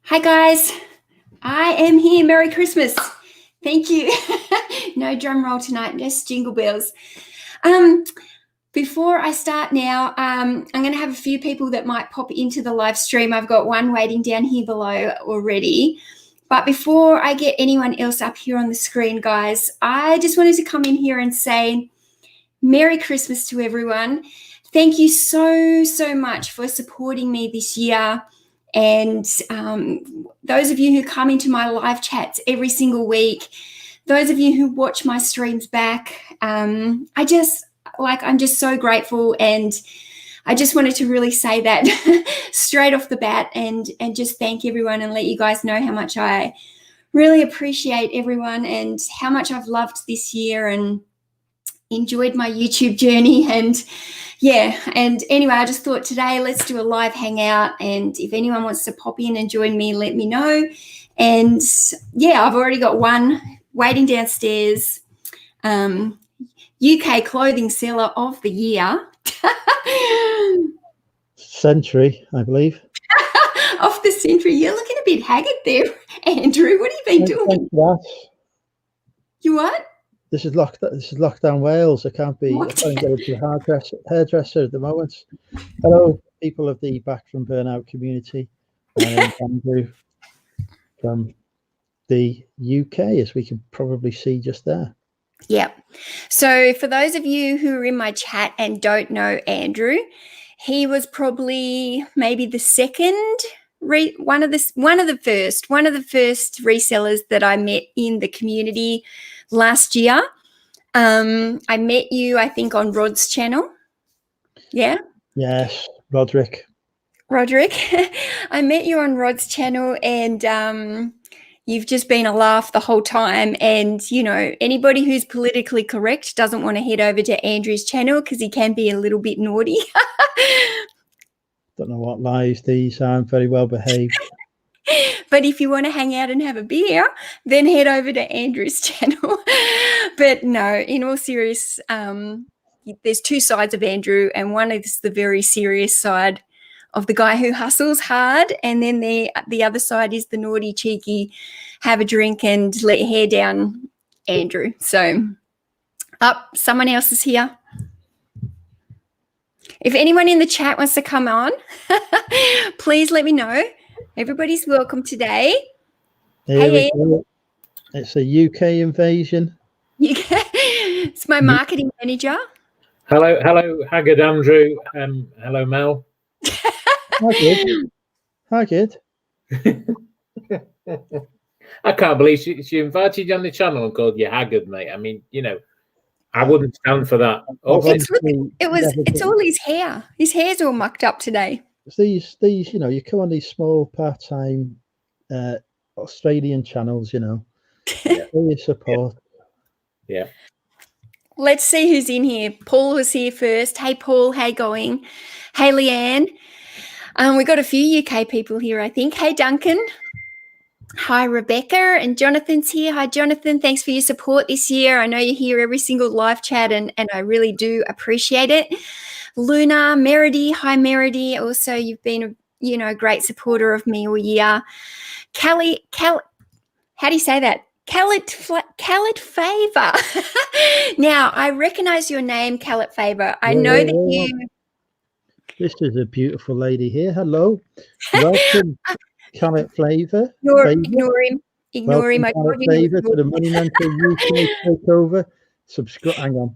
Hi guys, I am here. Merry Christmas. Thank you. No drum roll tonight, just jingle bells. Before I start now, I'm going to have a few people that might pop into the live stream. I've got one waiting down here below already. But before I get anyone else up here on the screen, guys, I just wanted to come in here and say Merry Christmas to everyone. Thank you so much for supporting me this year. And those of you who come into my live chats every single week, those of you who watch my streams back, I'm just so grateful, and I just wanted to really say that straight off the bat and just thank everyone and let you guys know how much I really appreciate everyone and how much I've loved this year and enjoyed my YouTube journey. And yeah, and anyway, I just thought today let's do a live hangout, and if anyone wants to pop in and join me, let me know. And yeah, I've already got one waiting downstairs. UK clothing seller of the year. Century, I believe. Of the century. You're looking a bit haggard there, Andrew. What have you been doing? You what? This is lockdown Wales. I can't get into the hairdresser at the moment. Hello, people of the Back from Burnout community. I'm Andrew from the UK, as we can probably see just there. Yeah. So for those of you who are in my chat and don't know Andrew, he was probably maybe the second one of the first resellers that I met in the community last year. I met you, I think, on Rod's channel. Yeah. Yes, Roderick. I met you on Rod's channel, and you've just been a laugh the whole time. And, you know, anybody who's politically correct doesn't want to head over to Andrew's channel because he can be a little bit naughty. Don't know what lies these are. I'm very well behaved. But if you want to hang out and have a beer, then head over to Andrew's channel. But no, in all serious, there's two sides of Andrew, and one is the very serious side of the guy who hustles hard, and then the other side is the naughty, cheeky, have a drink and let your hair down Andrew. So someone else is here. If anyone in the chat wants to come on, please let me know. Everybody's welcome today. Hey, it's a UK invasion. It's my marketing manager. Hello, Haggard Andrew. Hello, Mel. Hi, good. I can't believe she invited you on the channel and called you Haggard, mate. I mean, you know, I wouldn't stand for that. It's all his hair. His hair's all mucked up today. These, you know, you come on these small part-time Australian channels, you know, for your support. Yeah. Let's see who's in here. Paul was here first. Hey, Paul, how you going? Hey, Leanne. We got a few UK people here, I think. Hey, Duncan. Hi, Rebecca, and Jonathan's here. Hi, Jonathan. Thanks for your support this year. I know you're here every single live chat, and I really do appreciate it. Luna, Meredy. Hi, Meredy. Also, you've been a great supporter of me all year. Callie, how do you say that? Callet Favor. Now, I recognize your name, Callet Favor. I know that you... This is a beautiful lady here. Hello. Welcome, Callet Flavor. Ignore him. Ignore him. Flavor to the Money Mentor UK takeover. Hang on.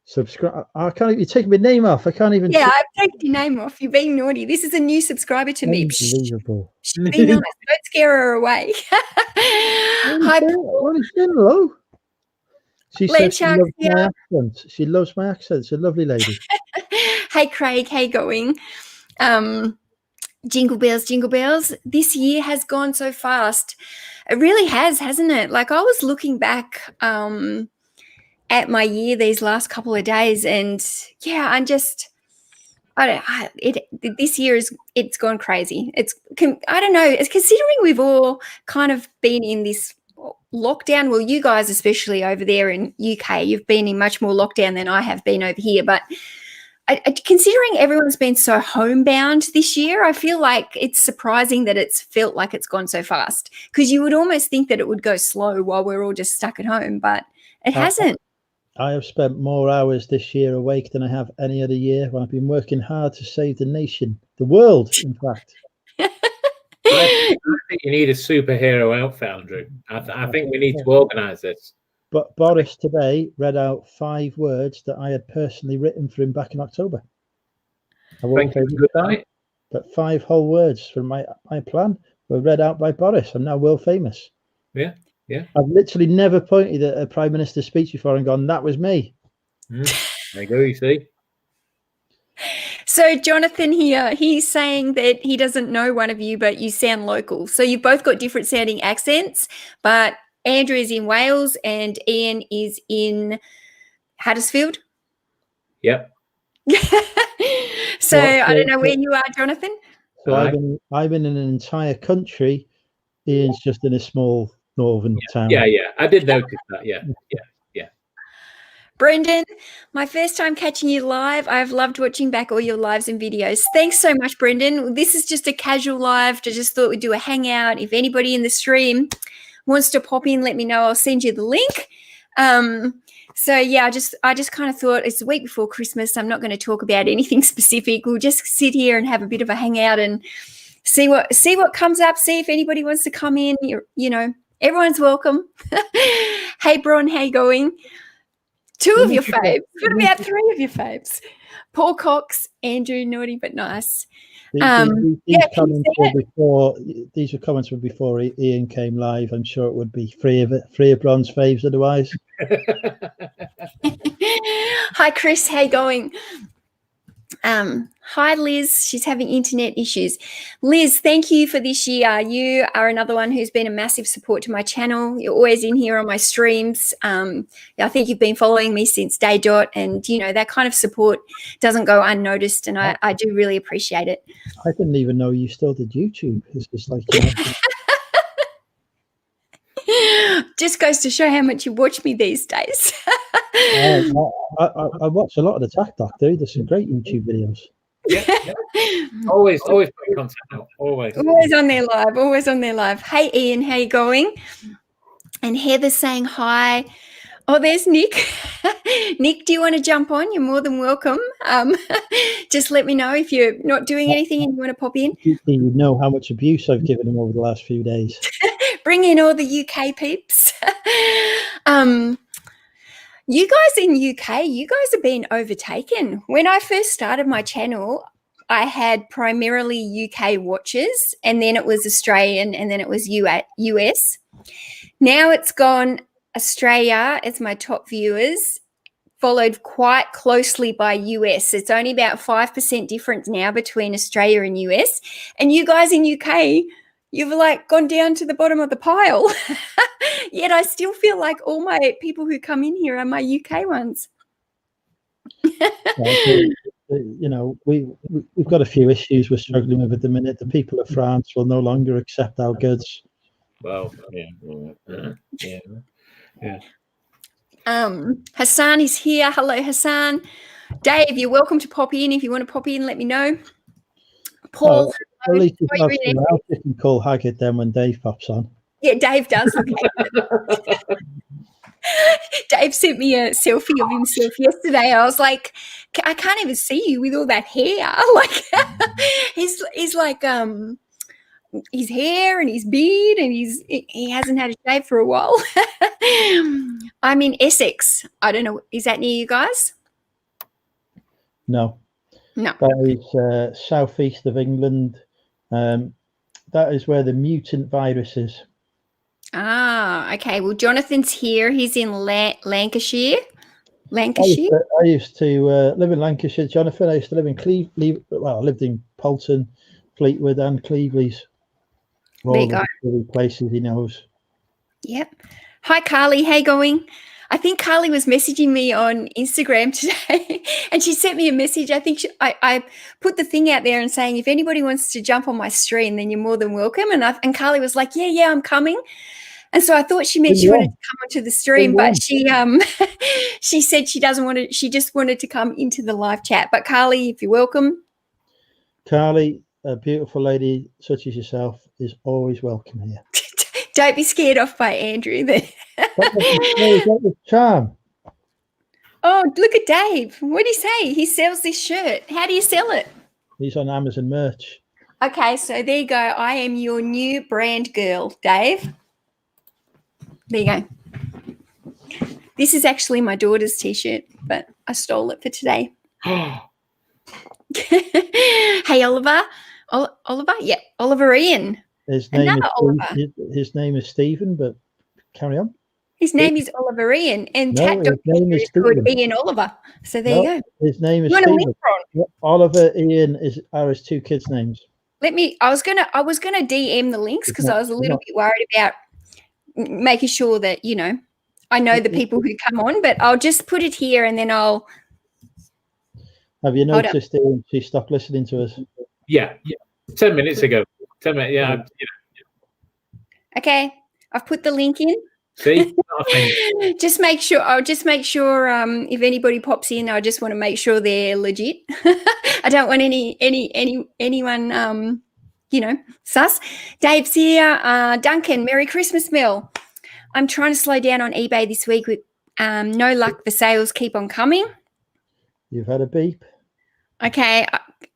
Subscribe. I can't even. You're taking my name off. I can't even. Yeah, I've taken your name off. You're being naughty. This is a new subscriber to me. Unbelievable. Be nice. Don't scare her away. Hi, Paul. Hello. She says she loves my accent. She loves my accent. She's a lovely lady. Hey, Craig. How you going? Jingle bells, jingle bells. This year has gone so fast. It really has, hasn't it? Like, I was looking back at my year these last couple of days, and yeah, this year it's gone crazy. I don't know. It's considering we've all kind of been in this lockdown. Well, you guys, especially over there in UK, you've been in much more lockdown than I have been over here. But considering everyone's been so homebound this year, I feel like it's surprising that it's felt like it's gone so fast, because you would almost think that it would go slow while we're all just stuck at home, but it hasn't. I have spent more hours this year awake than I have any other year when I've been working hard to save the nation, the world, in fact. I think you need a superhero outfit, Andrew. I think we need to organise this. But Boris today read out 5 words that I had personally written for him back in October. I won't say this down, but 5 whole words from my plan were read out by Boris. I'm now world famous. Yeah, yeah. I've literally never pointed at a Prime Minister's speech before and gone, that was me. There you go, you see. So Jonathan here, he's saying that he doesn't know one of you, but you sound local. So you've both got different sounding accents, but Andrew is in Wales and Ian is in Huddersfield. Yep. So I don't know where you are, Jonathan. So I've been in an entire country. Ian's just in a small northern town. Yeah. I did notice that. Yeah. Brendan, my first time catching you live. I've loved watching back all your lives and videos. Thanks so much, Brendan. This is just a casual live. I just thought we'd do a hangout. If anybody in the stream wants to pop in, let me know. I'll send you the link. So yeah, I just kind of thought it's the week before Christmas. I'm not going to talk about anything specific. We'll just sit here and have a bit of a hangout and see what comes up. See if anybody wants to come in. Everyone's welcome. Hey, Bron, how you going? 2 of your faves. What about 3 of your faves? Paul Cox, Andrew, naughty but nice. These comments were before Ian came live. I'm sure it would be free of Bron's faves otherwise. Hi, Chris. How you going? Hi, Liz. She's having internet issues. Liz, thank you for this year. You are another one who's been a massive support to my channel. You're always in here on my streams. I think you've been following me since day dot, and that kind of support doesn't go unnoticed, and I do really appreciate it. I didn't even know you still did YouTube. It's just like just goes to show how much you watch me these days. I watch a lot of the Tack Doc, dude. There's some great YouTube videos. Yeah. Always put content out. Always on their live. Hey, Ian, how you going? And Heather's saying hi. Oh, there's Nick. Nick, do you want to jump on? You're more than welcome. Just let me know if you're not doing anything and you want to pop in. You know how much abuse I've given him over the last few days. Bring in all the UK peeps. You guys in UK, you guys are being overtaken. When I first started my channel, I had primarily UK watchers, and then it was Australian, and then it was US. Now it's gone Australia as my top viewers, followed quite closely by US. It's only about 5% difference now between Australia and US. And you guys in UK, you've gone down to the bottom of the pile. Yet I still feel like all my people who come in here are my UK ones. We've got a few issues we're struggling with at the minute. The people of France will no longer accept our goods. Well, yeah. Hassan is here. Hello, Hassan. Dave, you're welcome to pop in. If you want to pop in, let me know. Paul, at least you can call Haggard then when Dave pops on. Yeah, Dave does. Okay. Dave sent me a selfie of himself yesterday. I was like, I can't even see you with all that hair. He's like his hair and his beard, and he hasn't had a shave for a while. I'm in Essex. I don't know. Is that near you guys? No. That is southeast of England. That is where the mutant virus is. Ah, okay. Well, Jonathan's here. He's in Lancashire. I used to live in Lancashire, Jonathan. I used to live in Cleveland. Well, I lived in Polton, Fleetwood, and Cleveland's. All there you go. The places he knows. Yep. Hi, Carly. How you going? I think Carly was messaging me on Instagram today, and she sent me a message. I think I put the thing out there and saying, if anybody wants to jump on my stream, then you're more than welcome. And Carly was like, yeah, I'm coming. And so I thought she meant she wanted to come onto the stream, but she she said she doesn't want to. She just wanted to come into the live chat. But Carly, if you're welcome. Carly, a beautiful lady such as yourself, is always welcome here. Don't be scared off by Andrew there. That charm. Oh, look at Dave. What did he say? He sells this shirt. How do you sell it? He's on Amazon merch. Okay, so there you go. I am your new brand girl, Dave. There you go. This is actually my daughter's T-shirt, but I stole it for today. Hey, Oliver. Oliver? Yeah, Oliver Ian. His name is Stephen, but carry on. His name is Oliver Ian, and Tat Doctor is called Ian Oliver. So there you go. His name is Stephen. Oliver Ian are his two kids' names. I was gonna DM the links because I was a little bit worried about making sure that I know the people who come on, but I'll just put it here and then I'll. Have you noticed Ian, she stopped listening to us? Yeah. 10 minutes ago. 10 minutes. Yeah. Okay, I've put the link in. See, just make sure. I'll just make sure. If anybody pops in, I just want to make sure they're legit. I don't want anyone. Sus. Dave's here. Duncan, Merry Christmas, Mill. I'm trying to slow down on eBay this week with no luck. The sales keep on coming. You've had a beep. Okay,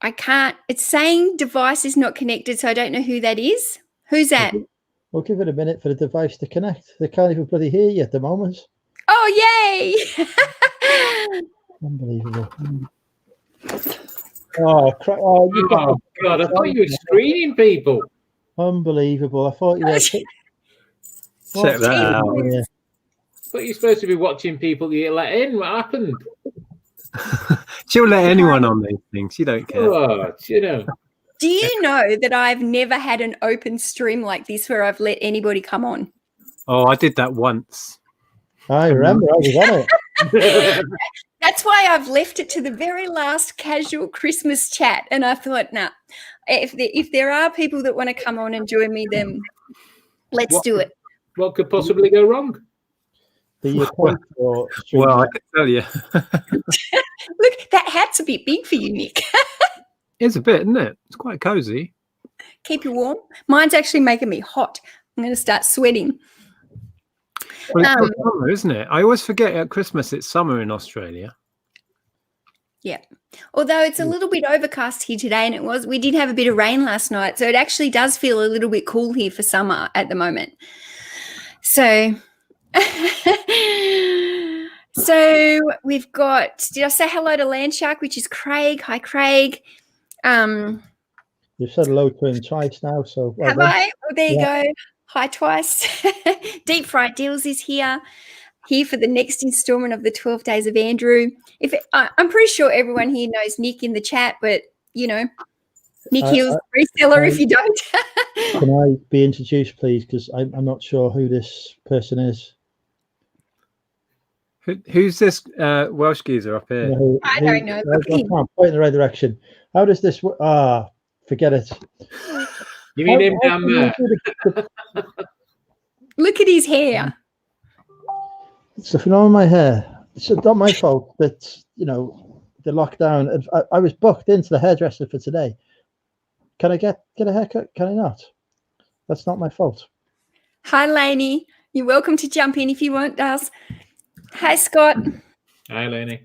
I can't. It's saying device is not connected, so I don't know who that is. Who's that? We'll give it a minute for the device to connect. They can't even bloody hear you at the moment. Oh, yay! Unbelievable. Oh, God, I thought you were screening people. Unbelievable. I thought you were... Check that out. Yeah. I thought you were supposed to be watching people you let in. What happened? She'll let anyone on these things. She don't care. Oh, Do you know that I've never had an open stream like this where I've let anybody come on? Oh, I did that once. I remember. I was on it. That's why I've left it to the very last casual Christmas chat. And I thought, nah, if there are people that want to come on and join me, then let's do it. What could possibly go wrong? Well, I can tell you. Look, that hat's a bit big for you, Nick. It's a bit, isn't it? It's quite cozy. Keep you warm. Mine's actually making me hot. I'm going to start sweating. Well, it's summer, isn't it? I always forget at Christmas it's summer in Australia. Yeah. Although it's a little bit overcast here today, and we did have a bit of rain last night, so it actually does feel a little bit cool here for summer at the moment. So we've got, did I say hello to Landshark, which is Craig? Hi, Craig. You've said hello to him twice now, so have I? Oh, there you go. Hi twice. Deep Fried Deals is here for the next installment of the 12 Days of Andrew. I'm pretty sure everyone here knows Nick in the chat, but Nick Hill's reseller if you don't. Can I be introduced, please? Because I'm not sure who this person is. Who's this Welsh geezer up here? I don't know. I can't point in the right direction. How does this work? Forget it. You mean him down there? Look at his hair. It's nothing on my hair. It's not my fault that, the lockdown. I was booked into the hairdresser for today. Can I get a haircut? Can I not? That's not my fault. Hi, Lainey. You're welcome to jump in if you want, Daz. Hi, Scott. Hi, Lainey.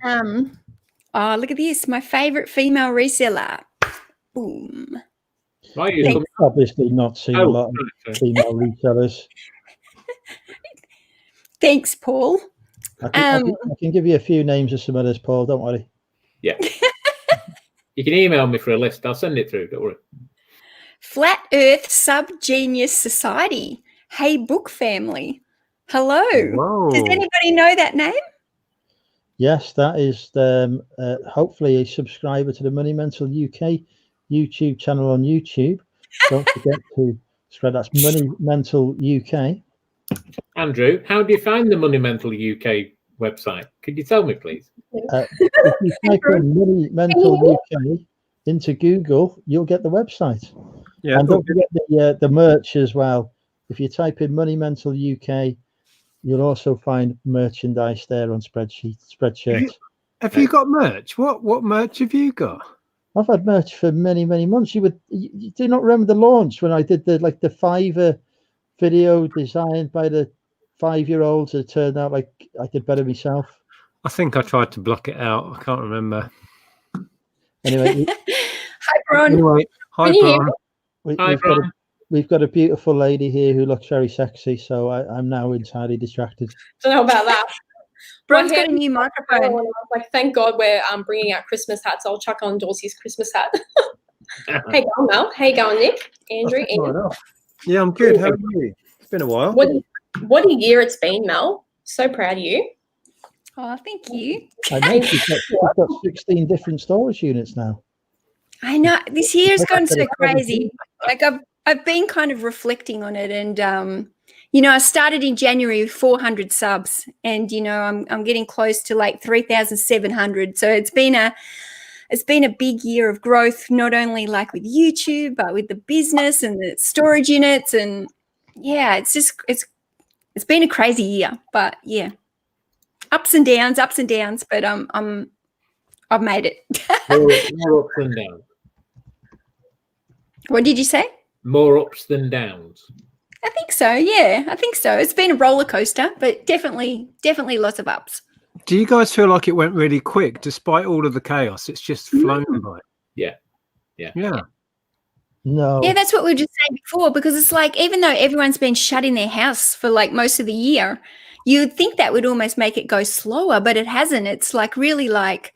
Oh, look at this. My favorite female reseller. Boom. Why are you obviously not seen a lot of female resellers. Thanks, Paul. I can give you a few names of some others, Paul. Don't worry. Yeah. You can email me for a list. I'll send it through. Don't worry. Flat Earth Subgenius Society. Hey, book family. Hello. Whoa. Does anybody know that name? Yes, that is hopefully a subscriber to the Money Mental UK YouTube channel on YouTube. Don't forget to subscribe. That's Money Mental UK. Andrew, how do you find the Money Mental UK website? Could you tell me, please? If you type in Money Mental UK into Google, you'll get the website. Yeah. And don't forget the merch as well. If you type in Money Mental UK, you'll also find merchandise there on Spreadshirt. Have you got merch? What merch have you got? I've had merch for many months. You do not remember the launch when I did the Fiverr video designed by the 5-year-olds. It turned out like I did better myself. I think I tried to block it out. I can't remember. Anyway, Hi, Bron. Anyway, hi, Bron. we've got a beautiful lady here who looks very sexy, so I'm now entirely distracted. Don't know about that. Bron's got a new microphone. I was like, thank God we're bringing out Christmas hats. I'll chuck on Dorsey's Christmas hat. Hey, going, Mel? Hey, going, Nick? Andrew? Ian? Yeah, I'm good. How are you? It's been a while. What a year it's been, Mel. So proud of you. Oh, thank you. I know she's got 16 different storage units now. I know this year's gone so crazy. Like I've been kind of reflecting on it, and I started in January with 400 subs, and I'm getting close to like 3,700. So it's been a big year of growth, not only like with YouTube, but with the business and the storage units, and yeah, it's been a crazy year, but yeah, ups and downs, but I've made it. More ups than downs. What did you say? More ups than downs. I think so. Yeah, I think so. It's been a roller coaster, but definitely lots of ups. Do you guys feel like it went really quick despite all of the chaos? It's just flown by. Yeah. No. Yeah, that's what we were just saying before, because it's like, even though everyone's been shut in their house for like most of the year, you'd think that would almost make it go slower, but it hasn't. It's like really like,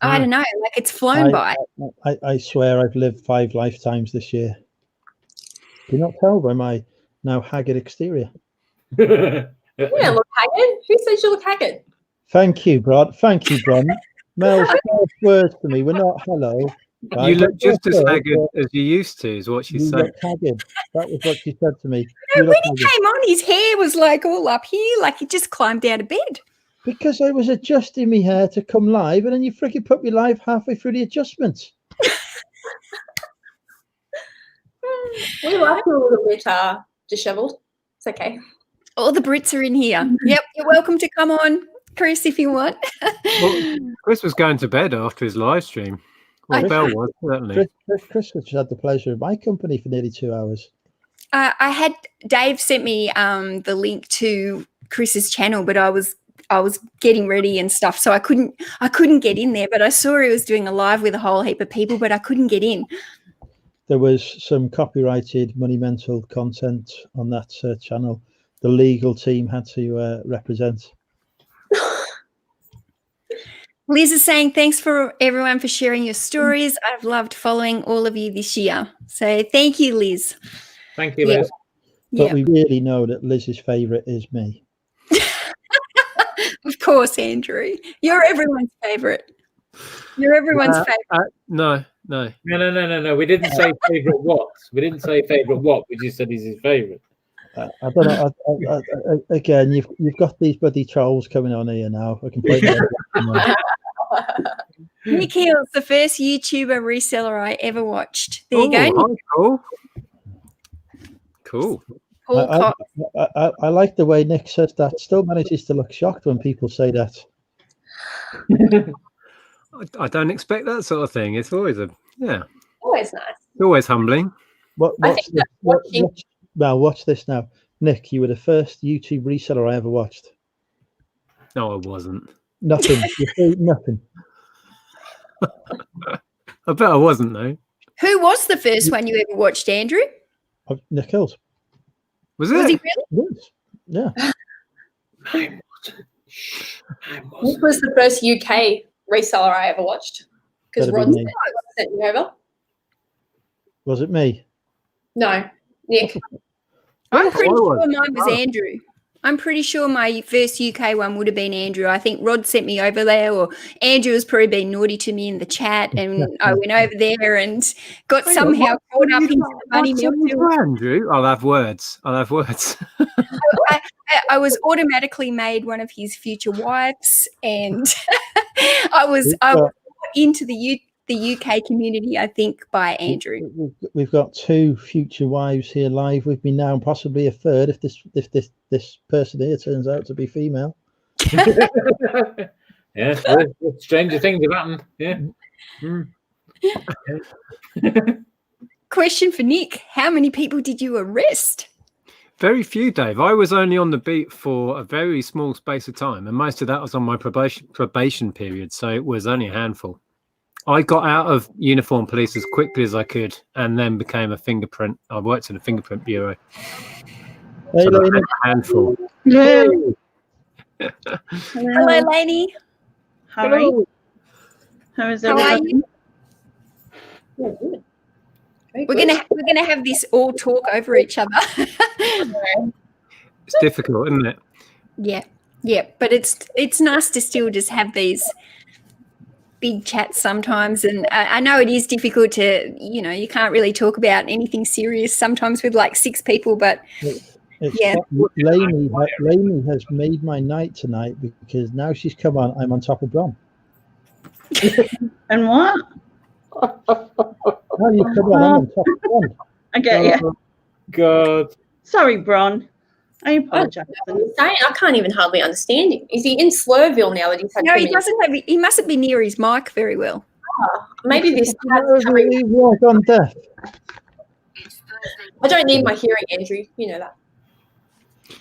I don't know, like it's flown by. I swear I've lived 5 lifetimes this year. Do you not tell by my now haggard exterior? You don't look haggard. Who says you look haggard? Thank you, Bron. Mel's first words to me were not hello. Right? You look just as haggard as you used to, is what she You said. look haggard. That was what she said to me. When he came on, his hair was like all up here, like he just climbed out of bed. Because I was adjusting my hair to come live, and then you freaking put me live halfway through the adjustments. We like you a little bit disheveled. It's okay. All the Brits are in here. Yep, you're welcome to come on, Chris, if you want. Well, Chris was going to bed after his live stream. Well, Belle was, certainly. Chris has had the pleasure of my company for nearly 2 hours. Dave sent me the link to Chris's channel, but I was getting ready and stuff, so I couldn't get in there. But I saw he was doing a live with a whole heap of people, but I couldn't get in. There was some copyrighted Money Mental content on that channel. The legal team had to represent. Liz is saying, thanks for everyone for sharing your stories. I've loved following all of you this year. So thank you, Liz. Thank you, Liz. But we really know that Liz's favourite is me. Of course, Andrew. You're everyone's favourite. You're everyone's favourite. No. We didn't say favourite what. We didn't say favourite what. We just said he's his favourite. I don't know. Again, you've got these bloody trolls coming on here now. I can play that. Nick Hill's the first YouTuber reseller I ever watched. There you go. Cool. I like the way Nick says that. Still manages to look shocked when people say that. I don't expect that sort of thing. It's always always nice. It's always humbling. Watch this now. Nick, you were the first YouTube reseller I ever watched. No, I wasn't. Nothing. Nothing. I bet I wasn't, though. Who was the first one you ever watched, Andrew? Nick Hills. Was he really? Yes. Yeah. I wasn't. Nick was the first UK reseller I ever watched. Because Rod sent me over. Was it me? No, Nick. I'm pretty sure mine was Andrew. I'm pretty sure my first UK one would have been Andrew. I think Rod sent me over there, or Andrew has probably been naughty to me in the chat, and I went over there and got somehow caught up into the money mill. Andrew, I'll have words. I was automatically made one of his future wives, and I was into the the UK community, I think, by Andrew. We've got 2 future wives here live with me now, and possibly a third if this person here turns out to be female. Yeah, stranger things have happened. Yeah. Question for Nick: how many people did you arrest? Very few, Dave. I was only on the beat for a very small space of time, and most of that was on my probation period, so it was only a handful. I got out of uniform police as quickly as I could, and then became a fingerprint. I worked in a fingerprint bureau. Hey, So Lainey. a handful. Hello. Hello, Lainey. Hi. How is How are everybody? you? We're gonna have this all talk over each other. It's difficult, isn't it? Yeah, but it's nice to still just have these big chats sometimes, and I know it is difficult to, you can't really talk about anything serious sometimes with like 6 people, but yeah. Lainey has made my night tonight because now she's come on. I'm on top of Bron. And what? Now you come on. I'm on top of Bron. I get you. God. Sorry, Bron. I apologize. I can't even hardly understand him. Is he in Slurville now that he's had No, too he many- doesn't have. He mustn't be near his mic very well. Maybe this He was on death. I don't need my hearing, Andrew. You know that.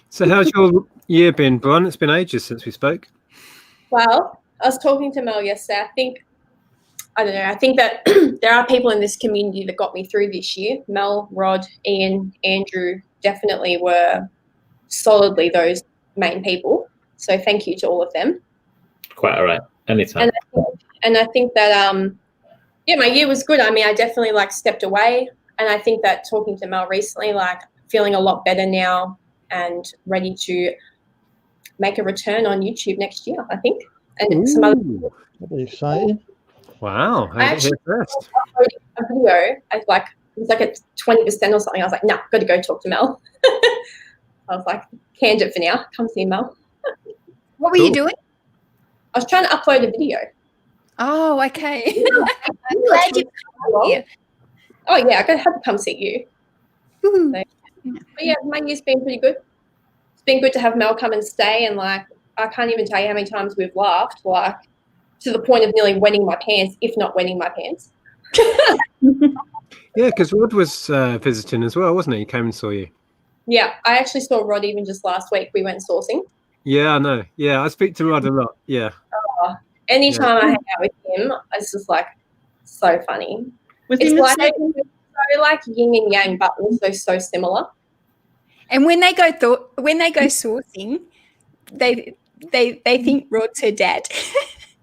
So how's your year been, Bron? It's been ages since we spoke. Well, I was talking to Mel yesterday. I don't know. I think that there are people in this community that got me through this year. Mel, Rod, Ian, Andrew definitely were solidly those main people. So thank you to all of them. Quite all right. Anytime. And I think that my year was good. I mean, I definitely stepped away, and I think that talking to Mel recently, feeling a lot better now and ready to make a return on YouTube next year, I think. And some other That'd be exciting. Wow. I Heard it actually here first. uploaded a video. It was at 20% or something. I was like, nah, got to go talk to Mel. I was like, canned it for now. Come see Mel. What were you doing? I was trying to upload a video. Oh, okay. I'm glad you were here. Oh, yeah, I had to come see you. Woo. But yeah, my year's been pretty good. It's been good to have Mel come and stay, and I can't even tell you how many times we've laughed, to the point of nearly wetting my pants, if not wetting my pants. Yeah, because Rod was visiting as well, wasn't he? He came and saw you. Yeah, I actually saw Rod even just last week. We went sourcing. Yeah, I know. Yeah, I speak to Rod a lot. Yeah. Anytime I hang out with him, it's just so funny. Was It's he so yin and yang, but also so similar. And when they go sourcing, they think Rod's her dad.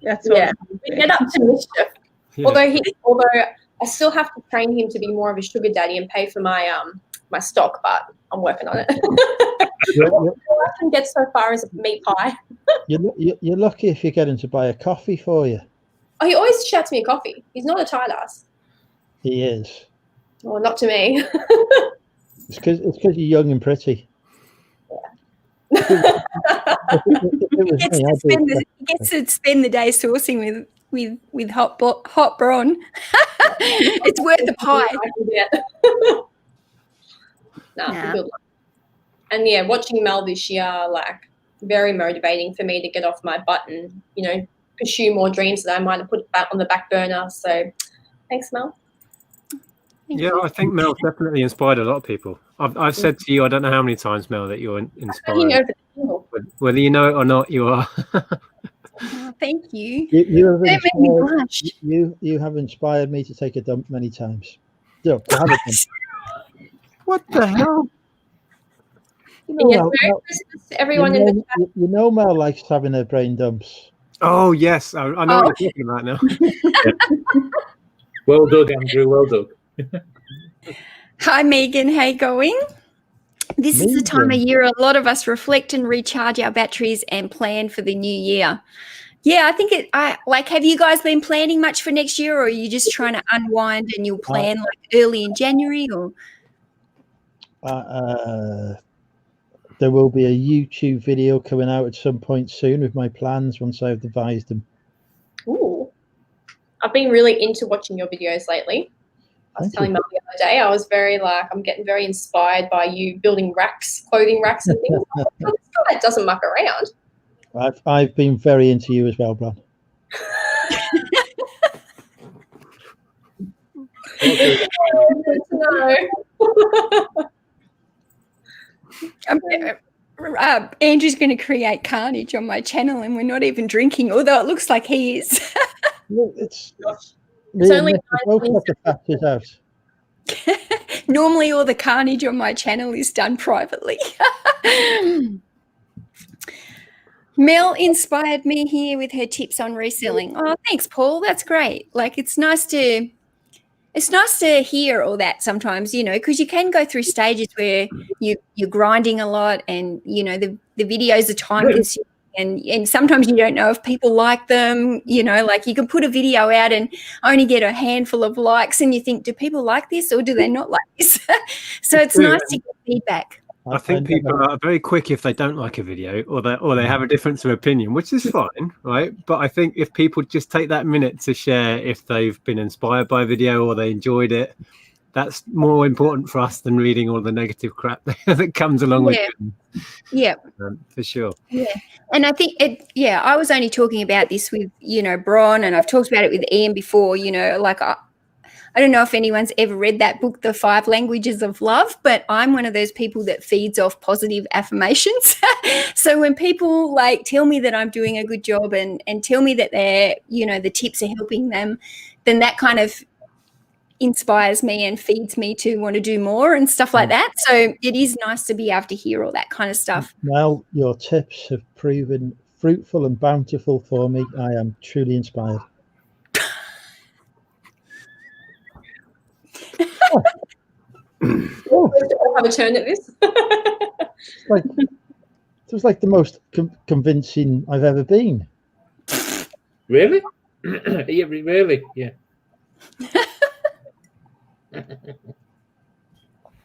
That's what Yeah, we get up to mischief. Yeah. Although I still have to train him to be more of a sugar daddy and pay for my my stock, but I'm working on it. I can get so far as a meat pie. You're lucky if you get him to buy a coffee for you. Oh, he always shouts me a coffee. He's not a tight ass. He is. Well, not to me. It's because you're young and pretty. He gets to spend the day sourcing with hot Bron. It's worth the pie. Nah. Good luck. And yeah, watching Mel this year, very motivating for me to get off my butt and, pursue more dreams that I might have put back on the back burner. So thanks, Mel. Yeah, I think Mel definitely inspired a lot of people. I've said to you, I don't know how many times, Mel, that you're inspired. Whether you know it or not, you are. Oh, thank you. You have inspired me to take a dump many times. So, to have a dump. What the hell? Merry Christmas to everyone in the chat. You know Mel likes having her brain dumps. Oh, yes. I know what you're talking about now. Well done, Andrew. Well done. Hi, Megan. How you going? This is the time of year a lot of us reflect and recharge our batteries and plan for the new year. Yeah, I think have you guys been planning much for next year, or are you just trying to unwind and you'll plan early in January? Or there will be a YouTube video coming out at some point soon with my plans once I've devised them. Ooh. I've been really into watching your videos lately. I was Thank telling you. Mel the other day, I was I'm getting very inspired by you building racks, clothing racks and things. Oh, this guy doesn't muck around. I've been very into you as well, Bron. Good to know. Andrew's going to create carnage on my channel, and we're not even drinking, although it looks like he is. Look, it's It's me only and Nick, we both got the patches out. Normally, all the carnage on my channel is done privately. Mel inspired me here with her tips on reselling. Oh, thanks, Paul. That's great. Like, it's nice to hear all that sometimes, you know, because you can go through stages where you're grinding a lot, and you know the videos are time consuming. And sometimes you don't know if people like them, you know, like you can put a video out and only get a handful of likes, and you think, do people like this or do they not like this? So it's nice to get feedback. I think people are very quick if they don't like a video or they have a difference of opinion, which is fine, right? But I think if people just take that minute to share if they've been inspired by a video or they enjoyed it, that's more important for us than reading all the negative crap that comes along with it. Yeah. For sure. Yeah. And I think I was only talking about this with, you know, Bron, and I've talked about it with Ian before, you know, like I don't know if anyone's ever read that book, The 5 Languages of Love, but I'm one of those people that feeds off positive affirmations. So when people like tell me that I'm doing a good job and tell me that they're, you know, the tips are helping them, then that kind of inspires me and feeds me to want to do more and stuff like that. So it is nice to be able to hear all that kind of stuff. Well, your tips have proven fruitful and bountiful for me. I am truly inspired. I'll have a turn at this. It was like the most convincing I've ever been. Really? Yeah, really? Yeah.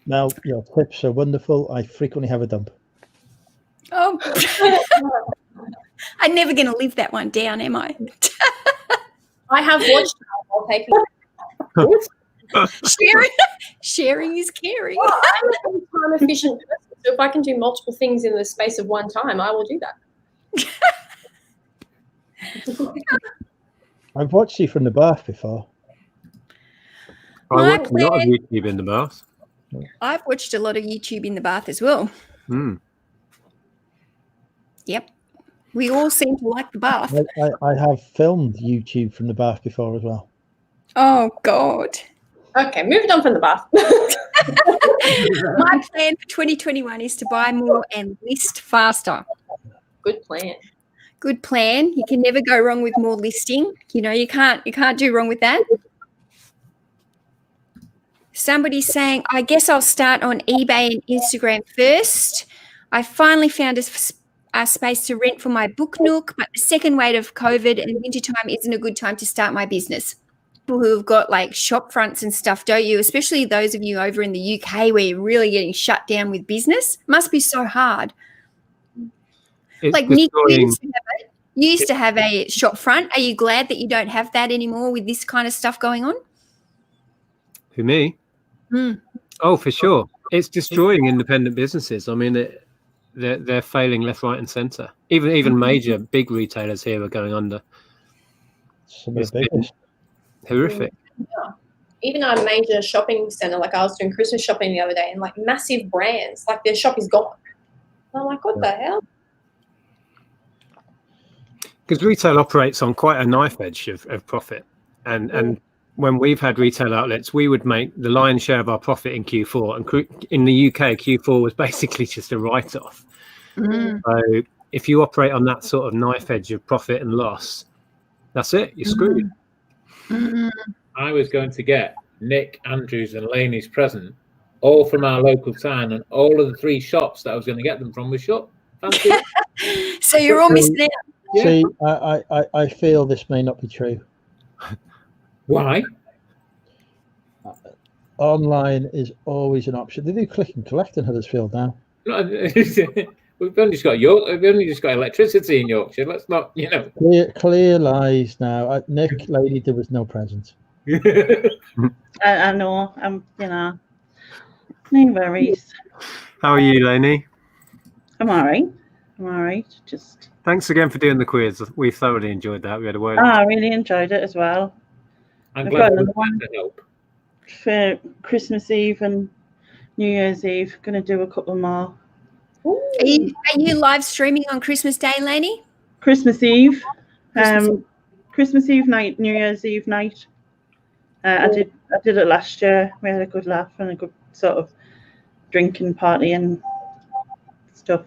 Now, your tips are wonderful. I frequently have a dump. Oh, I'm never going to live that one down, am I? I have watched it while taking Sharing is caring. Well, I'm a very time efficient person, so if I can do multiple things in the space of one time, I will do that. I've watched you from the bath before. I watch a lot of YouTube in the bath. I've watched a lot of YouTube in the bath as well. Yep. We all seem to like the bath. I have filmed YouTube from the bath before as well. Oh, God. Okay, moving on from the bath. My plan for 2021 is to buy more and list faster. Good plan. Good plan. You can never go wrong with more listing. You know, you can't do wrong with that. Somebody's saying, I guess I'll start on eBay and Instagram first. I finally found a space to rent for my book nook, but the second wave of COVID and wintertime isn't a good time to start my business. People who have got like shop fronts and stuff, don't you? Especially those of you over in the UK where you're really getting shut down with business. Must be so hard. Like Nick, you used to have a shop front. Are you glad that you don't have that anymore with this kind of stuff going on? Who, me? Oh, for sure. It's destroying independent businesses. I mean, they're failing left, right, and centre. Even major big retailers here are going under. Some of the biggest. Horrific. Yeah. Even our major shopping centre, like I was doing Christmas shopping the other day, and like massive brands, like their shop is gone. And I'm like, what the hell? Because retail operates on quite a knife edge of profit, and when we've had retail outlets, we would make the lion's share of our profit in Q4, and in the UK, Q4 was basically just a write-off. So if you operate on that sort of knife edge of profit and loss, that's it. You're screwed. I was going to get Nick, Andrews, and Laney's present, all from our local town, and all of the 3 shops that I was going to get them from were shut. Fancy. So you're all missing out. Yeah. See, I feel this may not be true. Why? Online is always an option. They do click and collect in Huddersfield now. We've only just got electricity in Yorkshire. Let's not, Clear lies now. Nick, lady, there was no present. I know. No worries. How are you, Lainey? I'm all right. Just. Thanks again for doing the quiz. We thoroughly enjoyed that. We had a word. I really enjoyed it as well. I'm I've glad got we another one to help. for Christmas Eve and New Year's Eve. Going to do a couple more. Are you live streaming on Christmas Day, Lainey? Christmas Eve. Christmas Christmas Eve night, New Year's Eve night. I did it last year. We had a good laugh and a good sort of drinking party and stuff.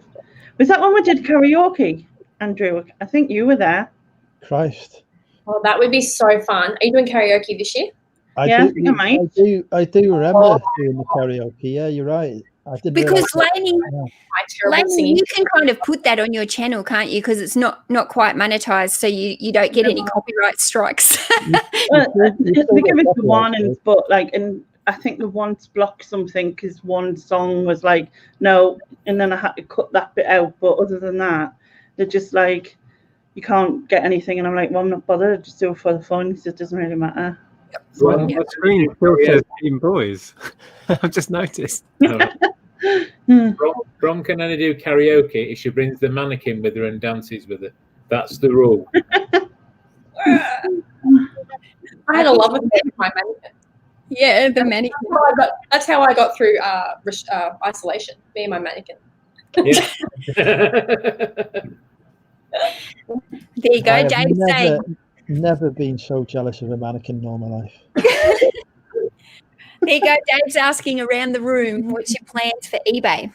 Was that when we did karaoke, Andrew? I think you were there. Christ. Oh, that would be so fun. Are you doing karaoke this year? I think I might. I do remember doing the karaoke. Yeah, you're right. I didn't Because realise Lainey, you can kind of put that on your channel, can't you? Because it's not quite monetized, so you don't get any copyright strikes. Well, they give us the warnings, but and I think the once blocked something because one song was like no, and then I had to cut that bit out. But other than that, they're just like you can't get anything, and I'm like, well, I'm not bothered. I just do it for the fun, so it doesn't really matter. Well, the screen still says Team Boys. I've just noticed. Bron can only do karaoke if she brings the mannequin with her and dances with it. That's the rule. I had a love affair with my mannequin. Yeah, the mannequin. That's how I got through isolation. Me and my mannequin. Yeah. There you go, I have Dave saying. never been so jealous of a mannequin in all my life. There you go, Dave's asking around the room, what's your plans for eBay?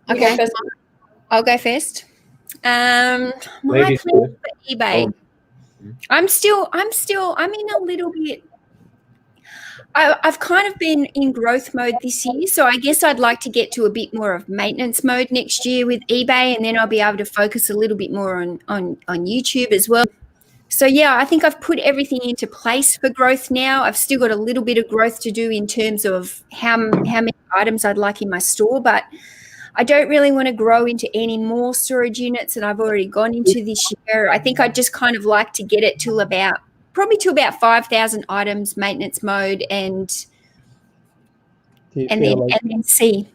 Okay, I'll go first. My plans for eBay. I'm in a little bit. I've kind of been in growth mode this year, so I guess I'd like to get to a bit more of maintenance mode next year with eBay, and then I'll be able to focus a little bit more on YouTube as well. So yeah, I think I've put everything into place for growth now. I've still got a little bit of growth to do in terms of how many items I'd like in my store, but I don't really want to grow into any more storage units than I've already gone into this year. I think I'd just kind of like to get it to about 5,000 items, maintenance mode, and then see. Do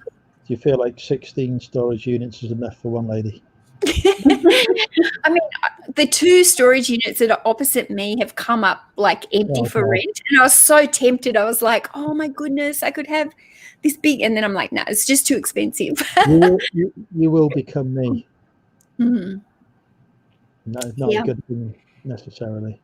you feel like 16 storage units is enough for one lady? I mean, the 2 storage units that are opposite me have come up like empty for rent, and I was so tempted. I was like, oh my goodness, I could have this big, and then I'm like, no, it's just too expensive. you will become me. Mm-hmm. That is not a good thing necessarily.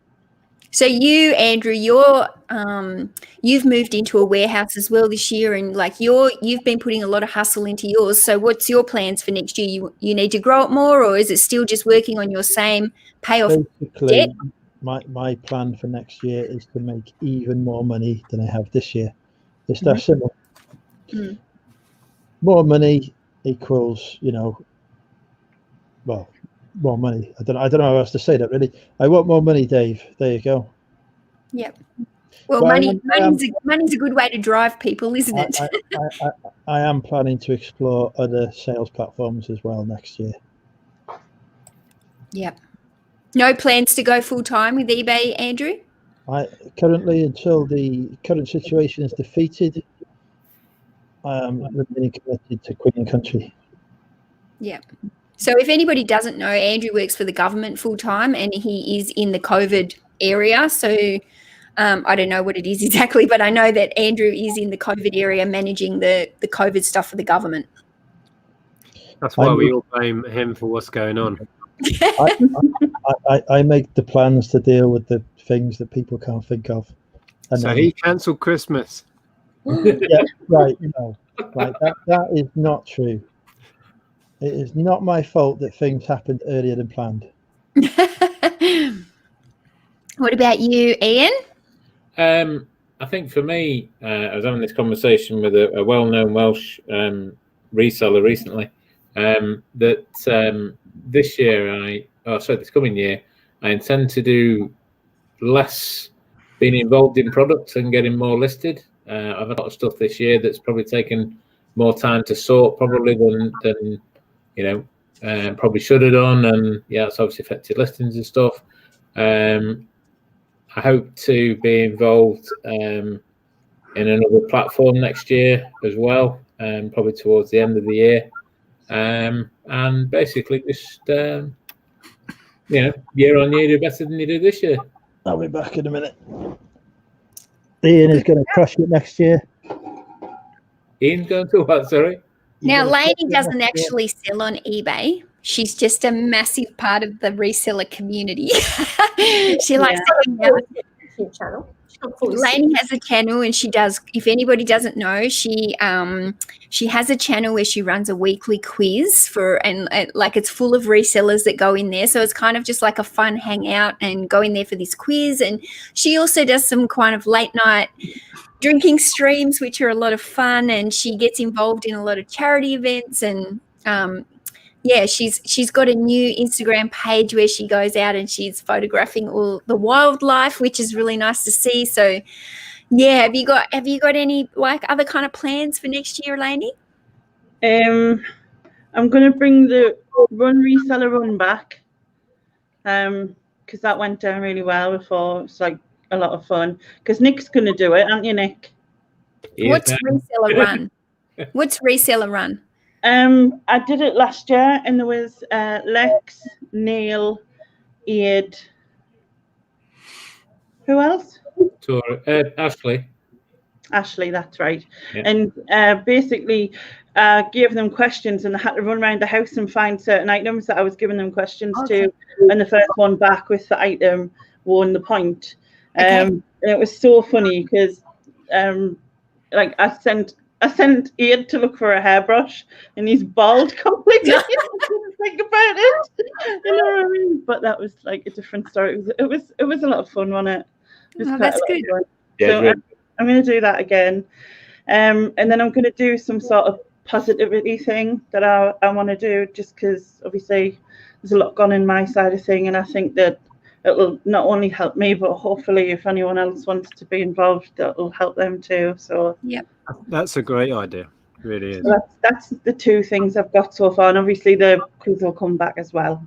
So you, Andrew, you've moved into a warehouse as well this year, and you've been putting a lot of hustle into yours. So what's your plans for next year? You need to grow it more, or is it still just working on your same payoff Basically, debt? my plan for next year is to make even more money than I have this year. It's that simple. Mm. More money equals, more money. I don't know how else to say that really. I want more money, Dave. There you go. Yep. Well, money's a good way to drive people, isn't it? I am planning to explore other sales platforms as well next year. Yep. No plans to go full time with eBay, Andrew? Currently, until the current situation is defeated, I am remaining committed to Queen and Country. Yep. So if anybody doesn't know, Andrew works for the government full time, and he is in the COVID area. So I don't know what it is exactly, but I know that Andrew is in the COVID area managing the COVID stuff for the government. That's why we all blame him for what's going on. I make the plans to deal with the things that people can't think of. And so he cancelled Christmas. Yeah, right. Right. That is not true. It is not my fault that things happened earlier than planned. What about you, Ian? I think for me, I was having this conversation with a well-known Welsh reseller recently. That this coming year, I intend to do less being involved in products and getting more listed. I've had a lot of stuff this year that's probably taken more time to sort probably than probably should have done, and it's obviously affected listings and stuff. I hope to be involved in another platform next year as well, probably towards the end of the year, and basically just year on year do better than you did this year. I'll be back in a minute. Ian is going to crush it next year. Ian going to what? Sorry. Now, Lainey doesn't actually sell on eBay. She's just a massive part of the reseller community. She likes selling out. Channel. Lainey has a channel, and she does. If anybody doesn't know, she has a channel where she runs a weekly quiz and like it's full of resellers that go in there. So it's kind of just like a fun hangout and go in there for this quiz. And she also does some kind of late night drinking streams, which are a lot of fun. And she gets involved in a lot of charity events and. She's got a new Instagram page where she goes out and she's photographing all the wildlife, which is really nice to see. So, have you got any like other kind of plans for next year, Lainey? I'm going to bring the Reseller Run back, because that went down really well before. It's like a lot of fun. Because Nick's going to do it, aren't you, Nick? What's Reseller Run? What's Reseller Run? I did it last year, and there was Lex, Neil, Iad. Who else? Ashley. Ashley, that's right. Yeah. And basically gave them questions, and I had to run around the house and find certain items that I was giving them questions to. And the first one back with the item won the point. And it was so funny because, I sent Ian to look for a hairbrush, and he's bald completely. I didn't think about it, you know what I mean? But that was like a different story. It was a lot of fun, wasn't it? That's good. So I'm going to do that again, and then I'm going to do some sort of positivity thing that I want to do, just because obviously there's a lot gone in my side of thing, and I think that it will not only help me, but hopefully if anyone else wants to be involved, that will help them too. So that's a great idea. It really is. So that's the two things I've got so far, and obviously the quiz will come back as well.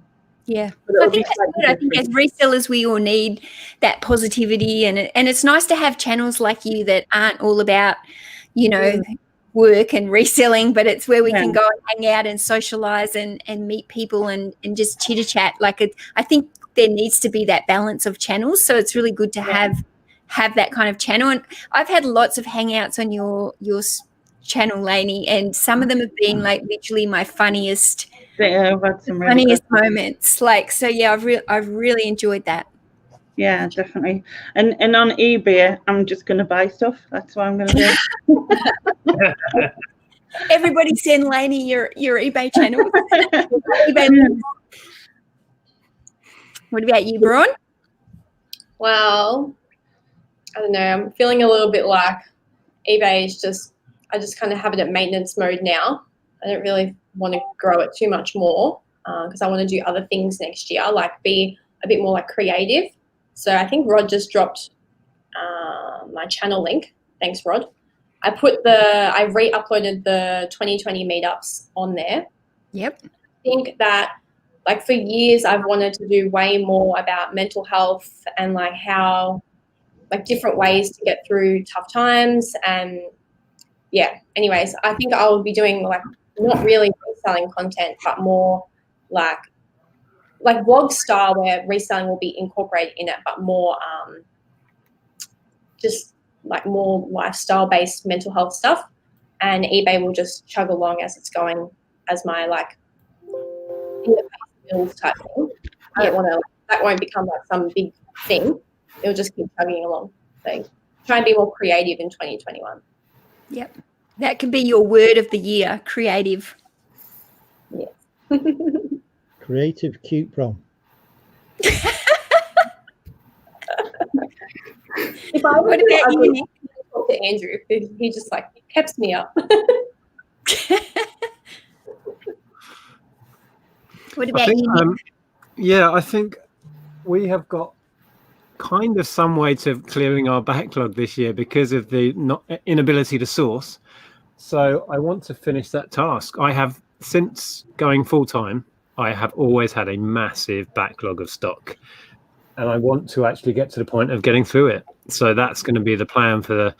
Yeah, I think that's good. I think as resellers, we all need that positivity, and it's nice to have channels like you that aren't all about, work and reselling, but it's where we can go and hang out and socialize and meet people and just chitter chat. I think there needs to be that balance of channels, so it's really good to have that kind of channel. And I've had lots of hangouts on your channel, Lainey, and some of them have been like literally my funniest moments. I've really enjoyed that. Yeah, definitely. And on eBay, I'm just going to buy stuff. That's what I'm going to do. Everybody send Lainey your eBay channel. What about you, Braun? Well, I don't know. I'm feeling a little bit like eBay is I just kind of have it at maintenance mode now. I don't really want to grow it too much more because I want to do other things next year, like be a bit more like creative. So I think Rod just dropped my channel link. Thanks, Rod. I re-uploaded the 2020 meetups on there. Yep. I think that for years I've wanted to do way more about mental health and how different ways to get through tough times. And anyways, I think I'll be doing not really reselling content, but more like vlog style where reselling will be incorporated in it, but more just more lifestyle based mental health stuff. And eBay will just chug along as it's going as my bills type thing. I don't want to, that won't become some big thing. It'll just keep chugging along. So try and be more creative in 2021. Yep. That could be your word of the year, creative. Yes. Creative cute prom. If I would talk to Andrew, he just peps me up. What about you? I think we have got kind of some way to clearing our backlog this year because of the inability to source. So I want to finish that task. I have, since going full time, I have always had a massive backlog of stock, and I want to actually get to the point of getting through it. So that's going to be the plan for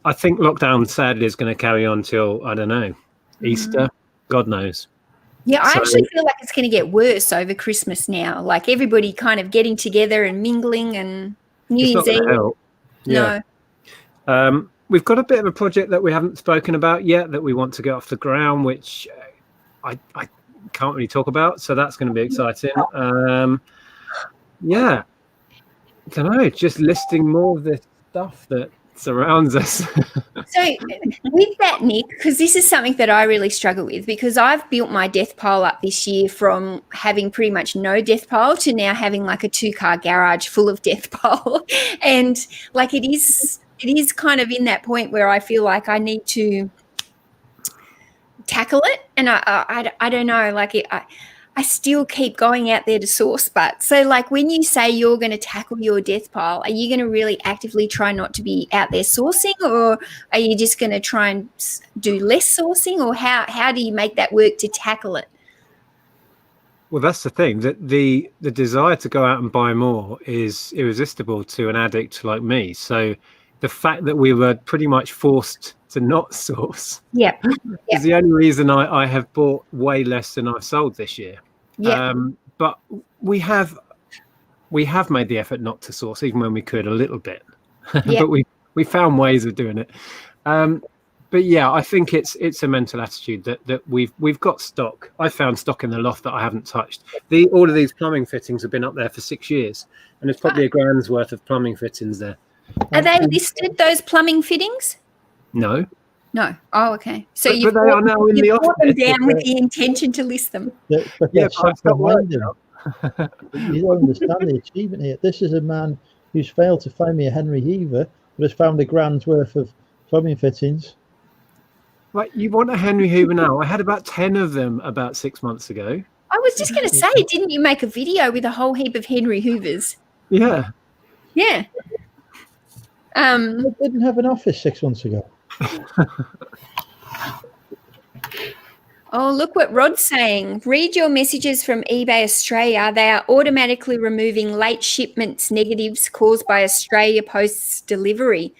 I think lockdown sadly is going to carry on till, I don't know, Easter, God knows. Yeah, I actually feel like it's going to get worse over Christmas now. Like everybody kind of getting together and mingling, and New Year's Eve. Help. Yeah. No. We've got a bit of a project that we haven't spoken about yet that we want to get off the ground, which I can't really talk about. So that's going to be exciting. Yeah. I don't know, just listing more of the stuff that surrounds us. So with that, Nick, because this is something that I really struggle with, because I've built my death pile up this year from having pretty much no death pile to now having like a 2-car garage full of death pile. And like it is kind of in that point where I feel like I need to tackle it. And I don't know, like I still keep going out there to source. But so like when you say you're going to tackle your death pile, are you going to really actively try not to be out there sourcing, or are you just going to try and do less sourcing, or how do you make that work to tackle it? Well, that's the thing, that the desire to go out and buy more is irresistible to an addict like me. So the fact that we were pretty much forced to not source is the only reason I have bought way less than I've sold this year. But we have made the effort not to source, even when we could a little bit. But we found ways of doing it. But yeah, I think it's a mental attitude that we've got stock. I found stock in the loft that I haven't touched. All of these plumbing fittings have been up there for 6 years, and there's probably $1,000's worth of plumbing fittings there. Are they listed, those plumbing fittings? No. Oh, okay. So but they are now in the office. Them down with the intention to list them. But I've got behind him. You don't understand the achievement here. This is a man who's failed to find me a Henry Heaver, but has found $1,000's worth of plumbing fittings. Right, you want a Henry Hoover now? I had about 10 of them about 6 months ago. I was just going to say, didn't you make a video with a whole heap of Henry Hoovers? Yeah. I didn't have an office 6 months ago. Oh, look what Rod's saying. Read your messages from eBay Australia. They are automatically removing late shipments negatives caused by Australia Post's delivery.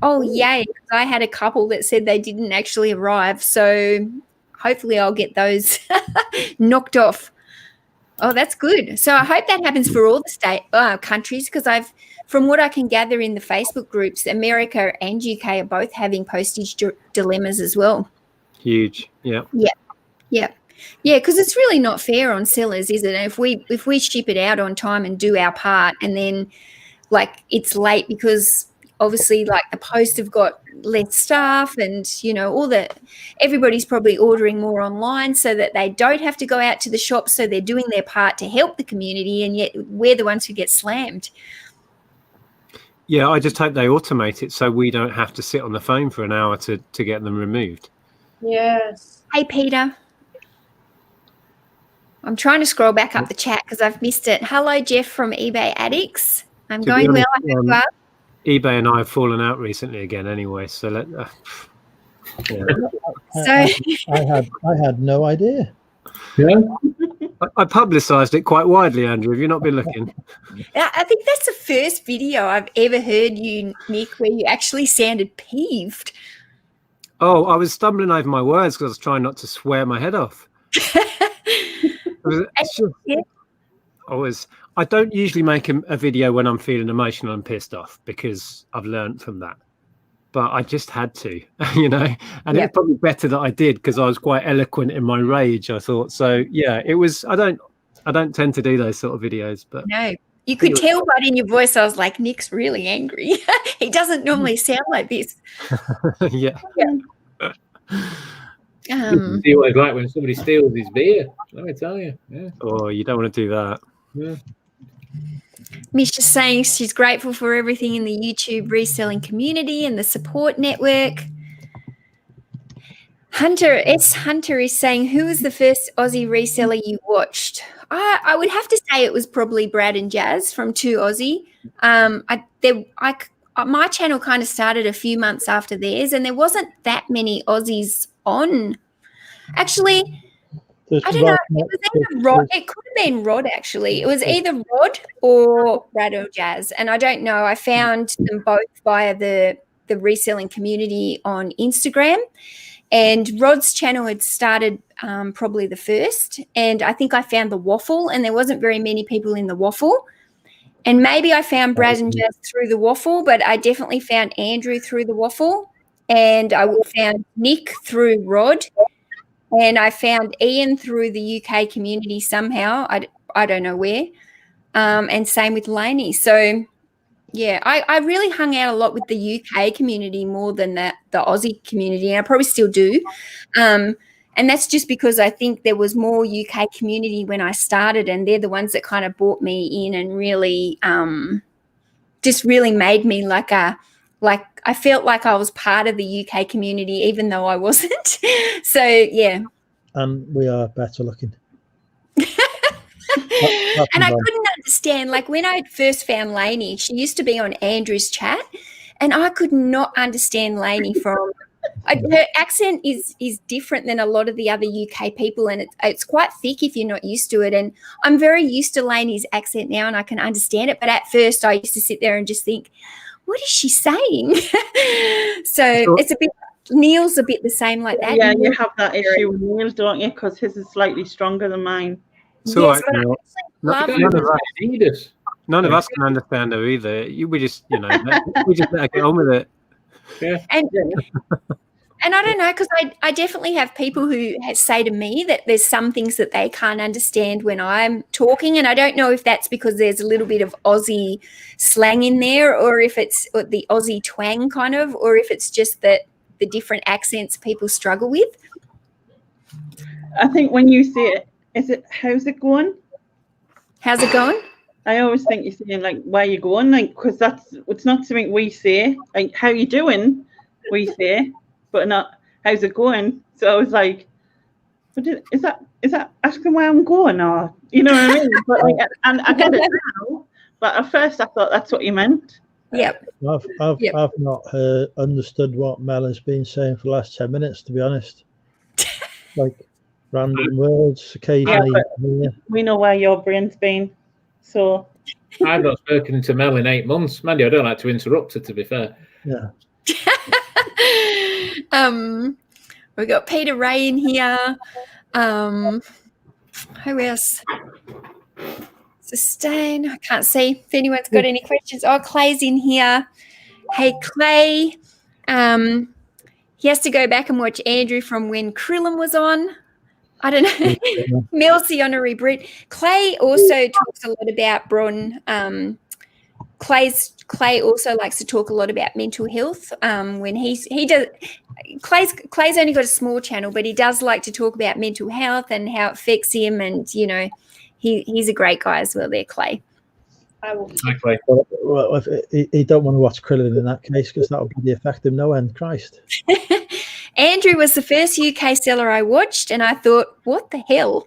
Oh, yay. I had a couple that said they didn't actually arrive. So hopefully I'll get those knocked off. Oh, that's good. So I hope that happens for all the countries, because from what I can gather in the Facebook groups, America and UK are both having postage dilemmas as well. Huge. Yeah. Yeah, because it's really not fair on sellers, is it? And if we ship it out on time and do our part, and then like it's late because obviously like the post have got less staff, and everybody's probably ordering more online so that they don't have to go out to the shop, so they're doing their part to help the community, and yet we're the ones who get slammed. Yeah, I just hope they automate it so we don't have to sit on the phone for an hour to get them removed. Yes. Hey, Peter. I'm trying to scroll back up the chat because I've missed it. Hello, Jeff from eBay Addicts. I'm going well. I hope you are. eBay and I have fallen out recently again anyway, so I had no idea. Yeah. I publicised it quite widely, Andrew. Have you not been looking? I think that's the first video I've ever heard you, Nick, where you actually sounded peeved. Oh, I was stumbling over my words because I was trying not to swear my head off. I don't usually make a video when I'm feeling emotional and pissed off, because I've learned from that. But I just had to, and it's probably better that I did, because I was quite eloquent in my rage, I thought. So yeah, it was. I don't tend to do those sort of videos, but no, you could tell right in your voice. I was like, Nick's really angry. He doesn't normally sound like this. Yeah. See what it's like when somebody steals his beer. Let me tell you. Yeah. Oh, you don't want to do that. Yeah. Mish is saying she's grateful for everything in the YouTube reselling community and the support network. Hunter is saying, who was the first Aussie reseller you watched? I would have to say it was probably Brad and Jazz from 2 Aussie. my channel kind of started a few months after theirs, and there wasn't that many Aussies on. Actually, I don't know. It was either Rod. It could have been Rod, actually. It was either Rod or Brad or Jazz, and I don't know. I found them both via the reselling community on Instagram, and Rod's channel had started probably the first, and I think I found the waffle, and there wasn't very many people in the waffle. And maybe I found Brad and Jazz through the waffle, but I definitely found Andrew through the waffle, and I found Nick through Rod, and I found Ian through the UK community somehow. I don't know where. And same with Lainey. So, yeah, I really hung out a lot with the UK community more than the Aussie community, and I probably still do. And that's just because I think there was more UK community when I started, and they're the ones that kind of brought me in and really just really made me like I felt like I was part of the UK community even though I wasn't. So, yeah. And we are better looking. And I couldn't understand, like when I first found Lainey, she used to be on Andrew's chat, and I could not understand Lainey from her accent is different than a lot of the other UK people, and it's quite thick if you're not used to it. And I'm very used to Lainey's accent now, and I can understand it. But at first, I used to sit there and just think, "What is she saying?" So it's a bit. Neil's a bit the same like that. Yeah, you have that issue with Neil, don't you? Because his is slightly stronger than mine. So Yes, but none of us can understand her either. We just let her get on with it. Yeah. And I don't know, because I definitely have people who say to me that there's some things that they can't understand when I'm talking, and I don't know if that's because there's a little bit of Aussie slang in there, or if it's the Aussie twang kind of, or if it's just that the different accents people struggle with. I think when you say it, how's it going? How's it going? I always think you're saying like, where you going? Like, because it's not something we say. Like, how you doing? We say, but not how's it going. So I was like, is that asking where I'm going, or you know what I mean? But like, and I get it now. But at first I thought that's what you meant. Yep. I've not understood what Mel has been saying for the last 10 minutes, to be honest. Like random words occasionally. Yeah, we know where your brain's been. So I've not spoken to Mel in 8 months. Mandy, I don't like to interrupt her, to be fair. Yeah. We've got Peter Ray in here. Who else? Sustain. I can't see if anyone's got any questions. Oh, Clay's in here. Hey, Clay. He has to go back and watch Andrew from when Krillin was on. I don't know. Melcy Honorary Brit. Clay also talks a lot about Bron. Clay also likes to talk a lot about mental health. When he does, Clay's only got a small channel, but he does like to talk about mental health and how it affects him. And you know, he's a great guy as well. There, Clay. I will. Hi, Clay. Well, if he don't want to watch Krillin in that case, because that would really affect him no end. Christ. Andrew was the first UK seller I watched, and I thought, what the hell?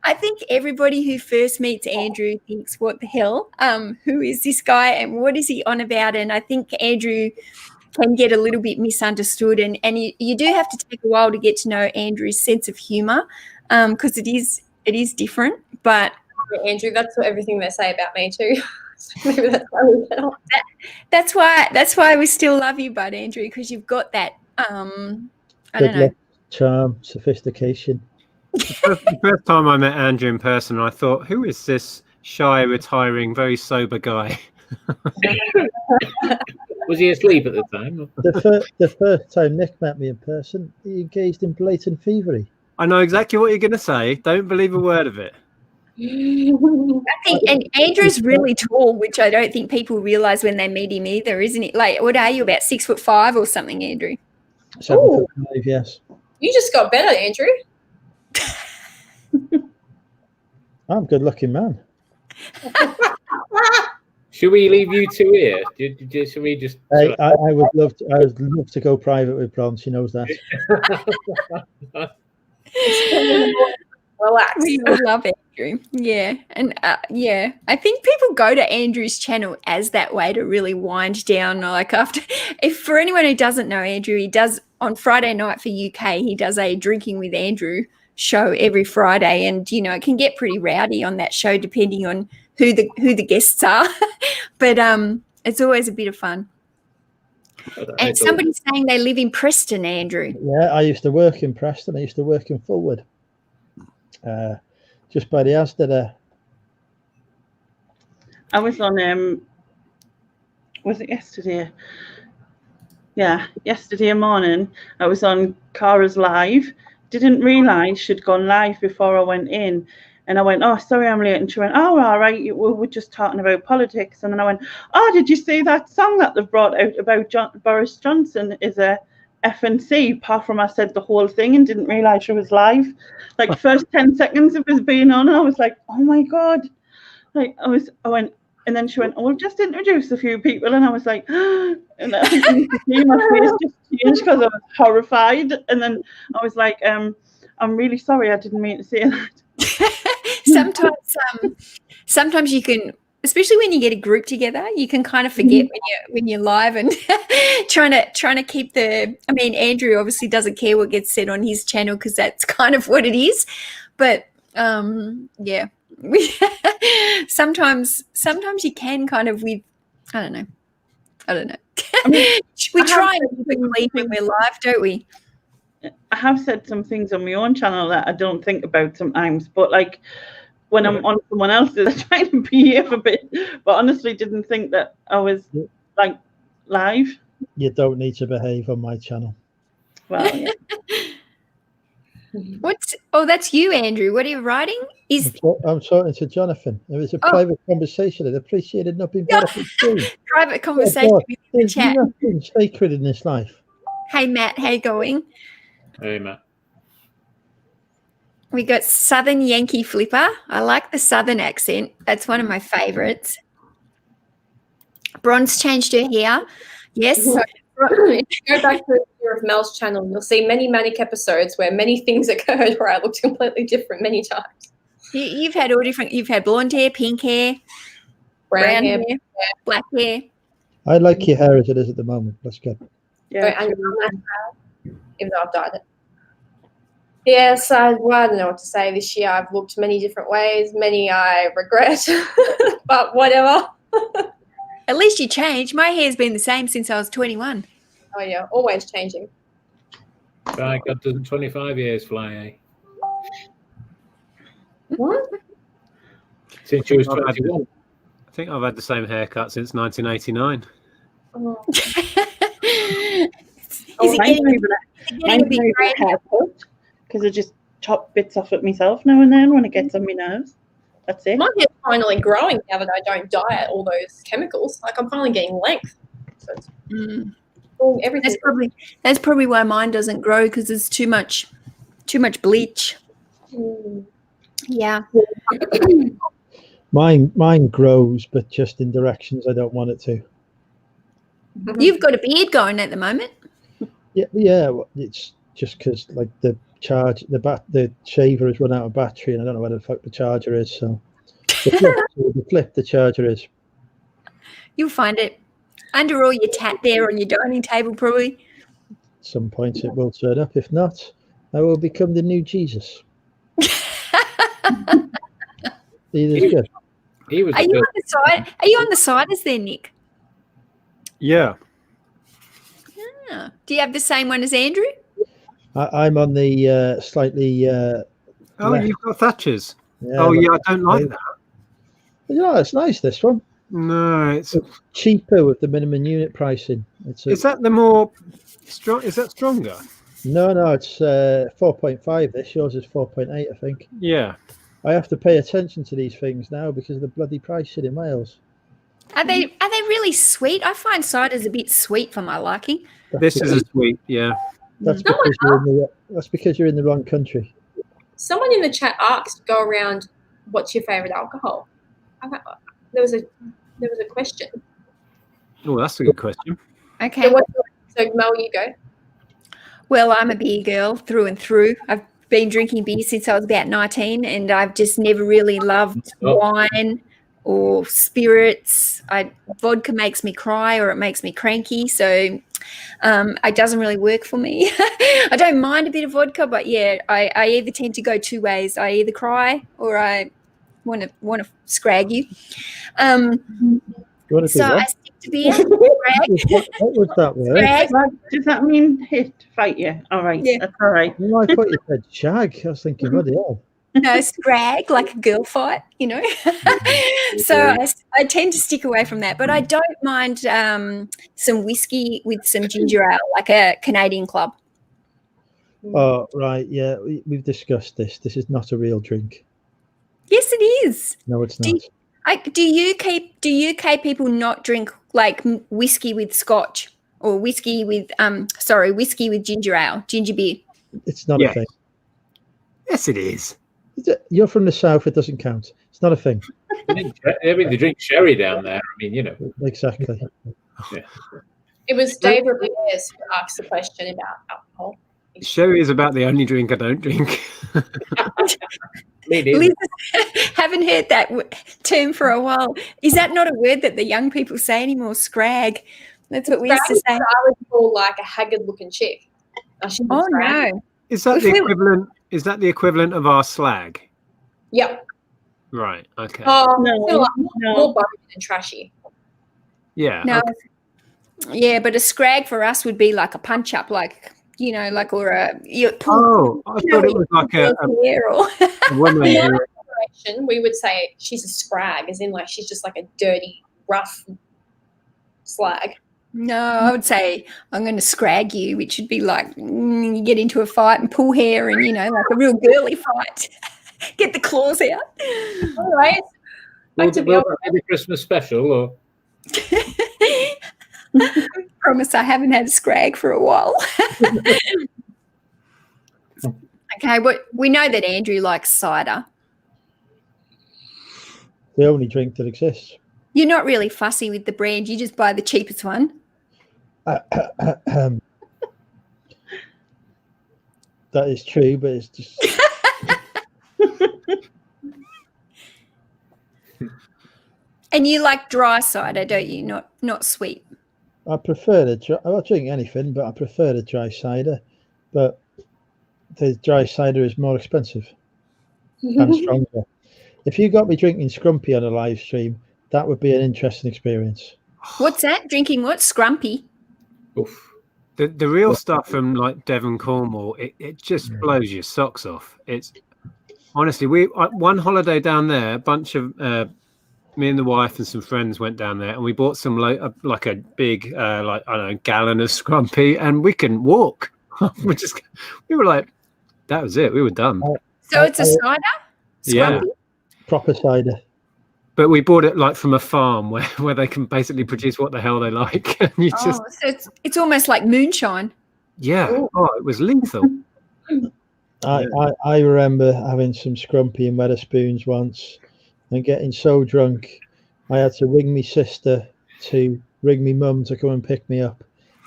I think everybody who first meets Andrew thinks, what the hell? Who is this guy and what is he on about? And I think Andrew can get a little bit misunderstood, and you do have to take a while to get to know Andrew's sense of humour, because it is different. But Andrew, that's what everything they say about me too. Maybe that's why we get on. That's why we still love you, bud, Andrew, because you've got that I don't know, charm, sophistication. The first time I met Andrew in person, I thought, who is this shy, retiring, very sober guy? Was he asleep at the time? The first time Nick met me in person, he engaged in blatant thievery. I know exactly what you're going to say. Don't believe a word of it. I think, and Andrew's really tall, which I don't think people realise when they meet him either, isn't it? Like, what are you, about 6'5" or something, Andrew? 7'5", yes. You just got better, Andrew. I'm a good-looking man. Should we leave you two here? Should we just? I would love to. I would love to go private with Bron. She knows that. Relax. We love Andrew. Andrew. Yeah. And yeah, I think people go to Andrew's channel as that way to really wind down. Like after, if for anyone who doesn't know Andrew, he does on Friday night for UK, he does a Drinking with Andrew show every Friday. And, you know, it can get pretty rowdy on that show depending on who the guests are. But it's always a bit of fun. And somebody's saying they live in Preston, Andrew. Yeah, I used to work in Preston. I used to work in Fulwood. Just by the Asda there. I was on was it yesterday? Yeah, yesterday morning I was on Cara's live. Didn't realise she'd gone live before I went in. And I went, oh, sorry, I'm late. And she went, oh, all right, we're just talking about politics. And then I went, oh, did you see that song that they've brought out about Boris Johnson is a FNC? Apart from I said the whole thing and didn't realise she was live. Like first 10 seconds of us being on, and I was like, oh my God. Like I went, and then she went, oh, we'll just introduce a few people. And I was like, and I think my face just changed because I was horrified. And then I was like, I'm really sorry, I didn't mean to say that. Sometimes you can, especially when you get a group together, you can kind of forget when you're live and trying to keep the. I mean, Andrew obviously doesn't care what gets said on his channel because that's kind of what it is. But yeah, sometimes you can kind of with. I don't know. I mean, we try and keep it clean when we're live, don't we? I have said some things on my own channel that I don't think about sometimes, but like when I'm on someone else's, I try to behave a bit, but honestly didn't think that I was like live. You don't need to behave on my channel. Well, yeah. That's you, Andrew. What are you writing? I'm talking to Jonathan. It was a private conversation. I'd appreciate it not being brought up. Private conversation with the chat. There's nothing sacred in this life. Hey, Matt, how you going? Hey, Matt. We got Southern Yankee Flipper. I like the Southern accent. That's one of my favourites. Bronze changed her hair. Yes. So, if you go back to the year of Mel's channel, you'll see many manic episodes where many things occurred where I looked completely different many times. You've had all different. You've had blonde hair, pink hair, brown hair, black hair. I like your hair as it is at the moment. That's good. Yeah. So, even though I've dyed it. Yes, I don't know what to say this year. I've looked many different ways. Many I regret, but whatever. At least you changed. My hair's been the same since I was 21. Oh, yeah, always changing. Right, got to 25 years fly, eh? What? Since you was 21. I think I've had the same haircut since 1989. Oh. Is it getting a bit grey? Because I just chop bits off it myself now and then when it gets on my nerves. That's it. My hair's finally growing now that I don't dye all those chemicals. Like I'm finally getting length. So it's everything. That's probably why mine doesn't grow because there's too much bleach. Yeah. Mine grows, but just in directions I don't want it to. You've got a beard going at the moment. Yeah. It's just because like the shaver has run out of battery, and I don't know where the fuck the charger is. So the charger is. You'll find it under all your tat there on your dining table, probably. At some point it will turn up. If not, I will become the new Jesus. Good. Are you on the side? Are you on the siders there, Nick? Yeah. Do you have the same one as Andrew? I'm on the slightly. Left. You've got Thatcher's. Yeah, I don't like that. Yeah, it's nice. This one. No, it's cheaper with the minimum unit pricing. Is that the more strong? Is that stronger? No, it's 4.5. This yours is 4.8, I think. Yeah. I have to pay attention to these things now because of the bloody pricing in Wales. Are they really sweet? I find ciders a bit sweet for my liking. This is a sweet, yeah. That's because you're in the wrong country. Someone in the chat asked, "Go around. What's your favorite alcohol?" There was a question. Oh, that's a good question. Okay. So Mel, you go. Well, I'm a beer girl through and through. I've been drinking beer since I was about 19, and I've just never really loved wine or spirits. Vodka makes me cry or it makes me cranky, so it doesn't really work for me. I don't mind a bit of vodka, but yeah, I either tend to go two ways. I either cry or I want to scrag you. So I stick to beer. What was that word? Does that mean fight you? All right, Yeah. that's all right. No, I thought you said shag. I was thinking, bloody hell. No, scrag, like a girl fight, you know. So I tend to stick away from that, but I don't mind some whiskey with some ginger ale, like a Canadian Club. Oh, right. Yeah, we've discussed this. This is not a real drink. Yes, it is. No, it's not. Do UK people not drink like whiskey with scotch or whiskey with ginger ale, ginger beer? It's not a thing. Yes, it is. You're from the south. It doesn't count. It's not a thing. They drink sherry down there. I mean, you know. Exactly. Yeah. It was Dave Ramirez who asked the question about alcohol. Sherry is about the only drink I don't drink. Liz, haven't heard that term for a while. Is that not a word that the young people say anymore? Scrag. That's what we used to say. I would call like a haggard-looking chick. Oh no! Is that the equivalent? Is that the equivalent of our slag? Yep. Right. Okay. Oh No. more bubbly than trashy. Yeah. No. Okay. Yeah, but a scrag for us would be like a punch up, like or a. I thought it was like a woman. We would say she's a scrag, as in like she's just like a dirty, rough slag. No, I would say I'm going to scrag you, which would be like you get into a fight and pull hair and, like a real girly fight. Get the claws out. All right. Will there be a Christmas special? Or? Promise I haven't had a scrag for a while. Okay, we know that Andrew likes cider. The only drink that exists. You're not really fussy with the brand. You just buy the cheapest one. That is true, but it's just. And you like dry cider, don't you? Not sweet. I prefer I don't drink anything, but I prefer the dry cider. But the dry cider is more expensive and stronger. If you got me drinking Scrumpy on a live stream, that would be an interesting experience. What's that? Drinking what? Scrumpy? Oof. The real stuff from like Devon, Cornwall, it just blows your socks off. It's honestly, one holiday down there, a bunch of me and the wife and some friends went down there, and we bought some like a big gallon of Scrumpy, and we couldn't walk. we were like, that was it. We were done. So it's a cider? Yeah, proper cider. But we bought it like from a farm where they can basically produce what the hell they like. And so it's almost like moonshine. Yeah. Ooh. Oh, it was lethal. I remember having some Scrumpy and Wetherspoons once and getting so drunk I had to ring my sister to ring my mum to come and pick me up.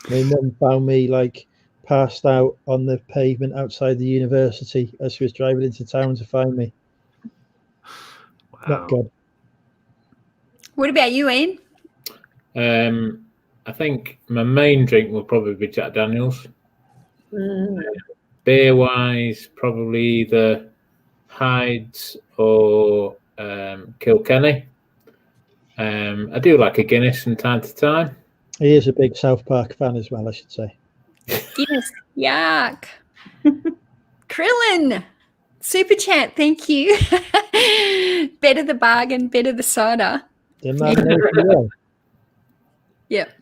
My mum found me like passed out on the pavement outside the university as she was driving into town to find me. Wow. Not good. What about you, Ian? I think my main drink will probably be Jack Daniels. Beer-wise, probably either Hyde's or Kilkenny. I do like a Guinness from time to time. He is a big South Park fan as well, I should say. Guinness, yuck. Krillin, super chat, thank you. Better the bargain, better the cider. Yep.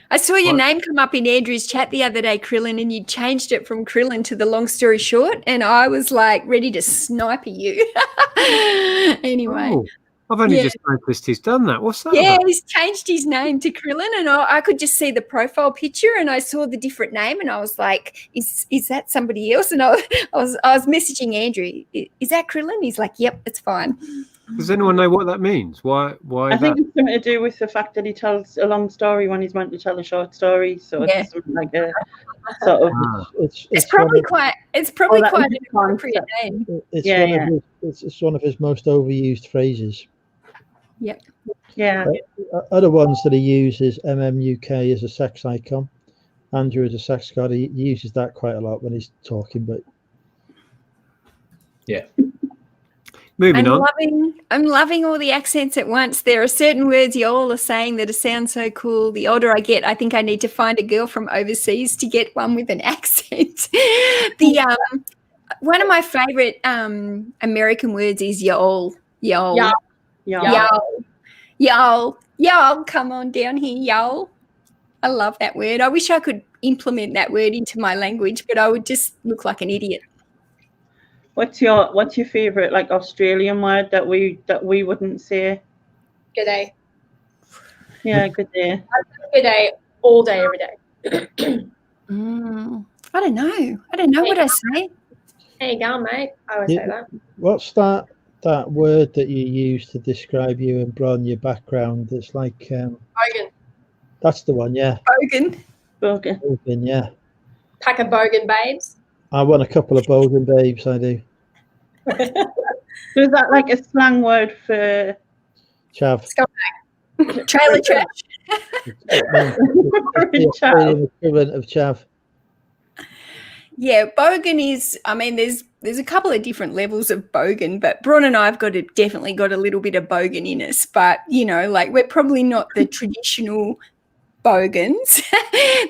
I saw your name come up in Andrew's chat the other day, Krillin, and you changed it from Krillin to the long story short, and I was like ready to sniper you. Anyway. Oh, I've only just noticed he's done that. What's that? Yeah, about? He's changed his name to Krillin, and I could just see the profile picture, and I saw the different name, and I was like, "Is that somebody else?" And I was messaging Andrew, "Is that Krillin?" He's like, "Yep, it's fine." Does anyone know what that means? Why? I think it's something to do with the fact that he tells a long story when he's meant to tell a short story. So it's something like a sort of. It's probably quite an concept. appropriate name. It's one of his most overused phrases. Yep. Yeah. Other ones that he uses, MMUK is a sex icon. Andrew is a sex god. He uses that quite a lot when he's talking, but yeah. Moving on. I'm loving all the accents at once. There are certain words you all are saying that sound so cool. The older I get, I think I need to find a girl from overseas to get one with an accent. One of my favorite American words is y'all. Y'all. Come on down here, y'all. I love that word. I wish I could implement that word into my language, but I would just look like an idiot. What's your favorite like Australian word that we wouldn't say? G'day. Yeah, good day. G'day all day, every day. I don't know what I say. How you going, mate? I always say that. What's that word that you use to describe you and Bron, your background? It's like Bogan. That's the one, yeah. Bogan, yeah. Pack of Bogan babes. I want a couple of Bogan babes, I do. So is that like a slang word for Chav? Scumbag. Trailer trash. The Australian equivalent of chav. Yeah, bogan is, I mean, there's a couple of different levels of bogan, but Bron and I have definitely got a little bit of bogan in us, but, you know, like we're probably not the traditional bogans.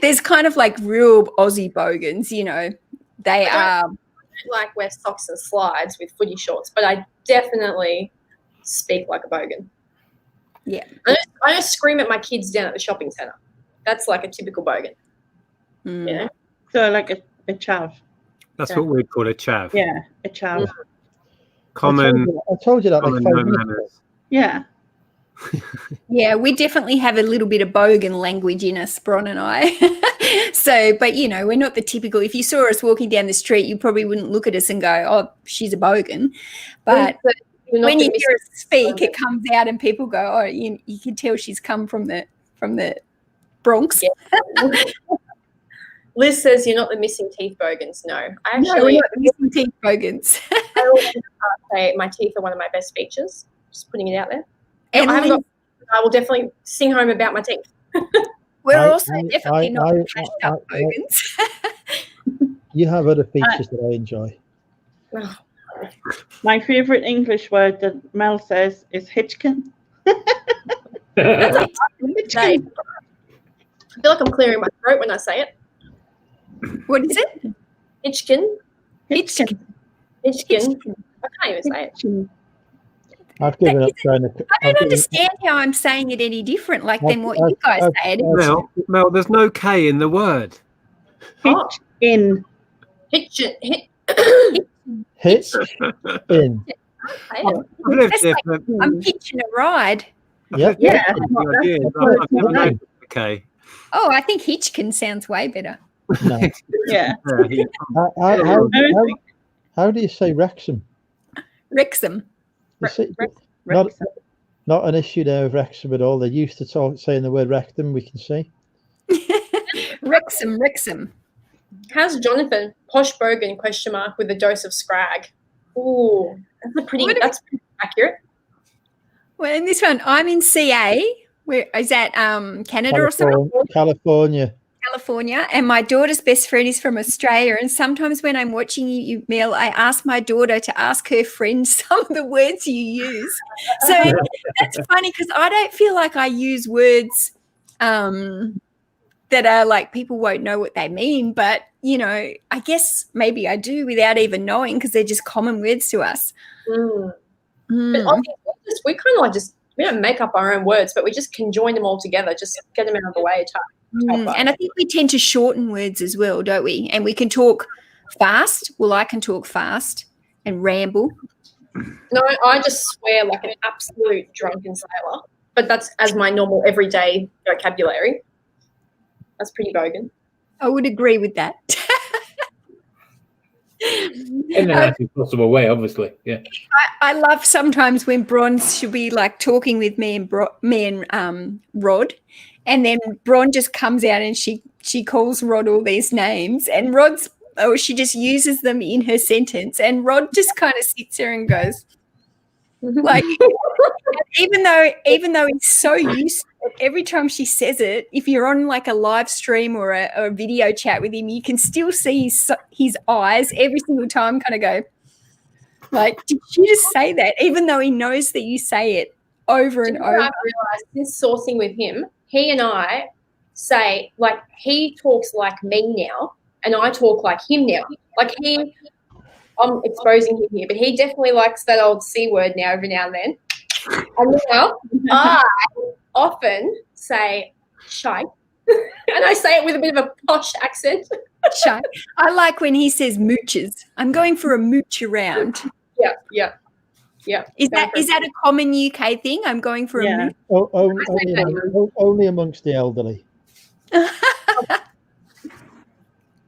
There's kind of like real Aussie bogans, you know. They are. I don't like wear socks and slides with footy shorts, but I definitely speak like a bogan. Yeah. I don't scream at my kids down at the shopping centre. That's like a typical bogan. You know? So like a chav. That's what we'd call a chav. Yeah, a chav. Yeah. Common. I told you that like 5 minutes ago. manners. Yeah. Yeah, we definitely have a little bit of bogan language in us, Bron and I. So, but you know, we're not the typical. If you saw us walking down the street, you probably wouldn't look at us and go, "Oh, she's a bogan." But when you hear us speak, it comes out, and people go, "Oh, you can tell she's come from the Bronx." Yeah. Liz says you're not the missing teeth bogans. No, I No, we're not the missing teeth bogans. I always say my teeth are one of my best features. Just putting it out there. And I will definitely sing home about my teeth. We're also definitely not cashed up bogans. You have other features that I enjoy. My favourite English word that Mel says is hitchkin. I feel like I'm clearing my throat when I say it. What is it? Hitchkin. I can't even say it. I've given up trying to. I don't understand how I'm saying it any different than what you guys say it. Mel, there's no K in the word. Hitchin. Hitchin. I'm pitching a ride. Yep. Yeah. Okay. Oh, I think Hitchkin sounds way better. No. Yeah. How do you say Wrexham? Wrexham. Not an issue there with Wrexham at all. They're used to saying the word rectum, we can see. Wrexham. How's Jonathan? Posh bogan ? With a dose of scrag. Ooh, that's pretty accurate. Well, in this one, I'm in CA. Where is that? Canada or something? California, and my daughter's best friend is from Australia. And sometimes when I'm watching you, Mel, I ask my daughter to ask her friends some of the words you use. So that's funny because I don't feel like I use words that are like people won't know what they mean. But, you know, I guess maybe I do without even knowing because they're just common words to us. But we kind of like we don't make up our own words, but we just conjoin them all together, just get them out of the way. And I think we tend to shorten words as well, don't we? And we can talk fast. Well, I can talk fast and ramble. No, I just swear like an absolute drunken sailor, but that's as my normal everyday vocabulary. That's pretty bogan. I would agree with that. In the nicest possible way, obviously. Yeah. I love sometimes when Bron should be like talking with me and Rod, And then Bron just comes out and she calls Rod all these names, and she just uses them in her sentence, and Rod just kind of sits there and goes, like, even though he's so used to it, every time she says it, if you're on like a live stream or a video chat with him, you can still see his eyes every single time kind of go, like, did you just say that? Even though he knows that you say it over and over. I've realised since sourcing with him, he and I say, like, he talks like me now and I talk like him now. Like I'm exposing him here, but he definitely likes that old C word now every now and then. And now I often say shite, and I say it with a bit of a posh accent. Shite. I like when he says mooches. I'm going for a mooch around. Yeah. Is that a common UK thing? I'm going for a mooch. Only amongst the elderly.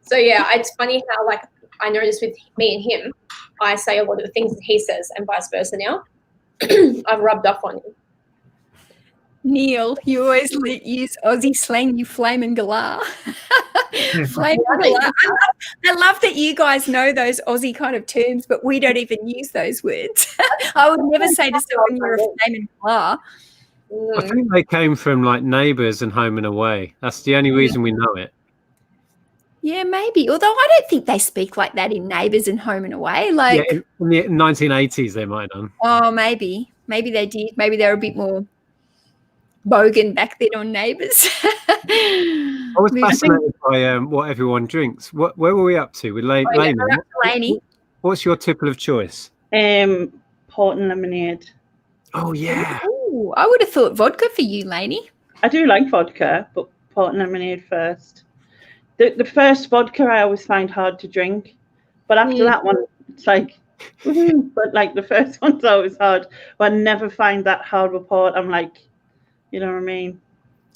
So yeah, it's funny how, like, I noticed with me and him, I say a lot of the things that he says and vice versa now. I've rubbed off on him. Neil, you always use Aussie slang, you flamin' galah. Flamin' galah. I love that you guys know those Aussie kind of terms, but we don't even use those words. I would never say to someone you're a flamin' galah. I think they came from like Neighbours and Home and Away. That's the only reason we know it. Yeah, maybe. Although I don't think they speak like that in Neighbours and Home and Away. Like, yeah, in the 1980s they might have done. Oh, maybe. Maybe they did. Maybe they were a bit more bogan back then on Neighbours. I was fascinated by what everyone drinks. Where were we up to with Lainey? What's your tipple of choice? Port and lemonade. Oh, yeah. Ooh, I would have thought vodka for you, Lainey. I do like vodka, but port and lemonade first. The first vodka I always find hard to drink, but after that one, it's like, but like the first one's always hard. But I never find that hard with port. I'm like, you know what I mean?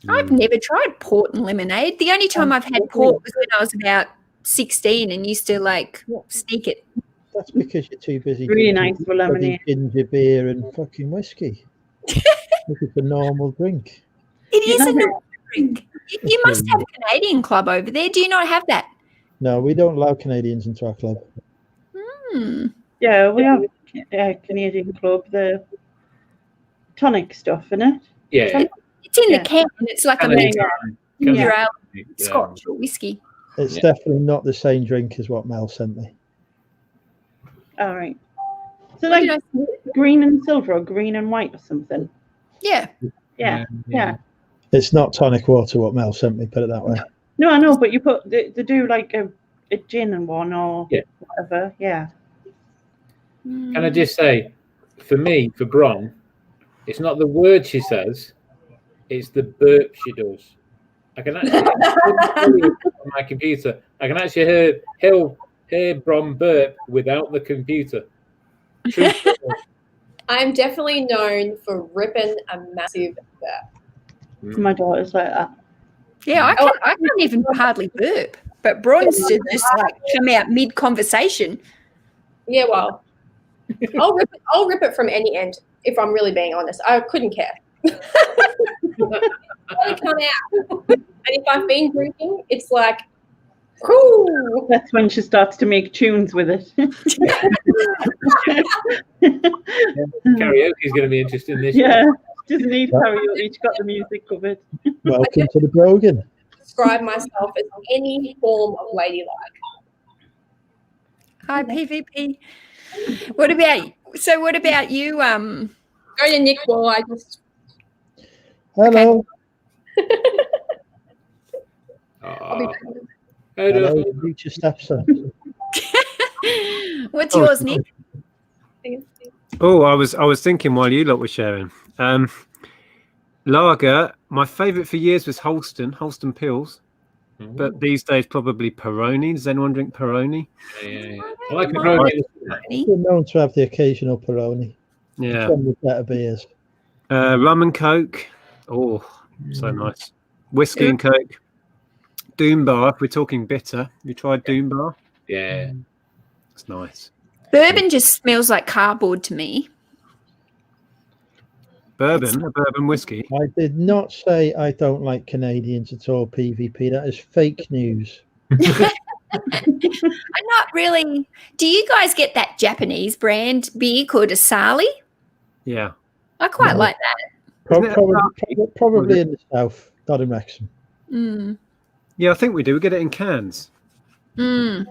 I've never tried port and lemonade. The only time I've had port was when I was about 16 and used to like sneak it. That's because you're too busy. Really nice for lemonade. Ginger beer and fucking whiskey. It's a normal drink. It is a normal drink. You must have a Canadian club over there. Do you not have that? No, we don't allow Canadians into our club. Yeah, we have a Canadian club, the tonic stuff, isn't it? Yeah. It's in the can. It's like a Scotch or whiskey. It's definitely not the same drink as what Mel sent me. All right. So like green and silver or green and white or something? Yeah. It's not tonic water what Mel sent me, put it that way. No, I know, but you put they do like a gin and one or whatever. Yeah. Can I just say, for me, for Bron, it's not the word she says, it's the burp she does. I can actually on my computer. I can actually hear Bron burp without the computer. I'm definitely known for ripping a massive burp. My daughter's like that. Yeah, I can't even hardly burp. But Bron's just like come out mid-conversation. Yeah, well, I'll rip it from any end if I'm really being honest. I couldn't care. Let it come out. And if I've been drinking, it's like, whoo. That's when she starts to make tunes with it. Karaoke is going to be interesting this year. Yeah, just need karaoke. She's got the music covered. Welcome to the Brogan. Describe myself as any form of ladylike. Hi, PvP. What about you? Go to Nick while I just. Hello. Hello. Future stepson. What's yours, Nick? Oh, I was thinking while you lot were sharing. Lager, my favourite for years was Holston Pills. But these days probably Peroni. Does anyone drink Peroni? Yeah. I like Peroni. We're known to have the occasional Peroni. Yeah. Some of the better beers. Rum and Coke. Oh, so nice. Whiskey and Coke. Doom Bar, if we're talking bitter. You tried Doom Bar? Yeah. It's nice. Bourbon just smells like cardboard to me. Bourbon, a bourbon whiskey. I did not say I don't like Canadians at all, PvP. That is fake news. I'm not really. Do you guys get that Japanese brand beer called Asali? Yeah. I quite like that. Isn't it Probably in the south, not in Wrexham. Mm. Yeah, I think we do. We get it in cans. Mm.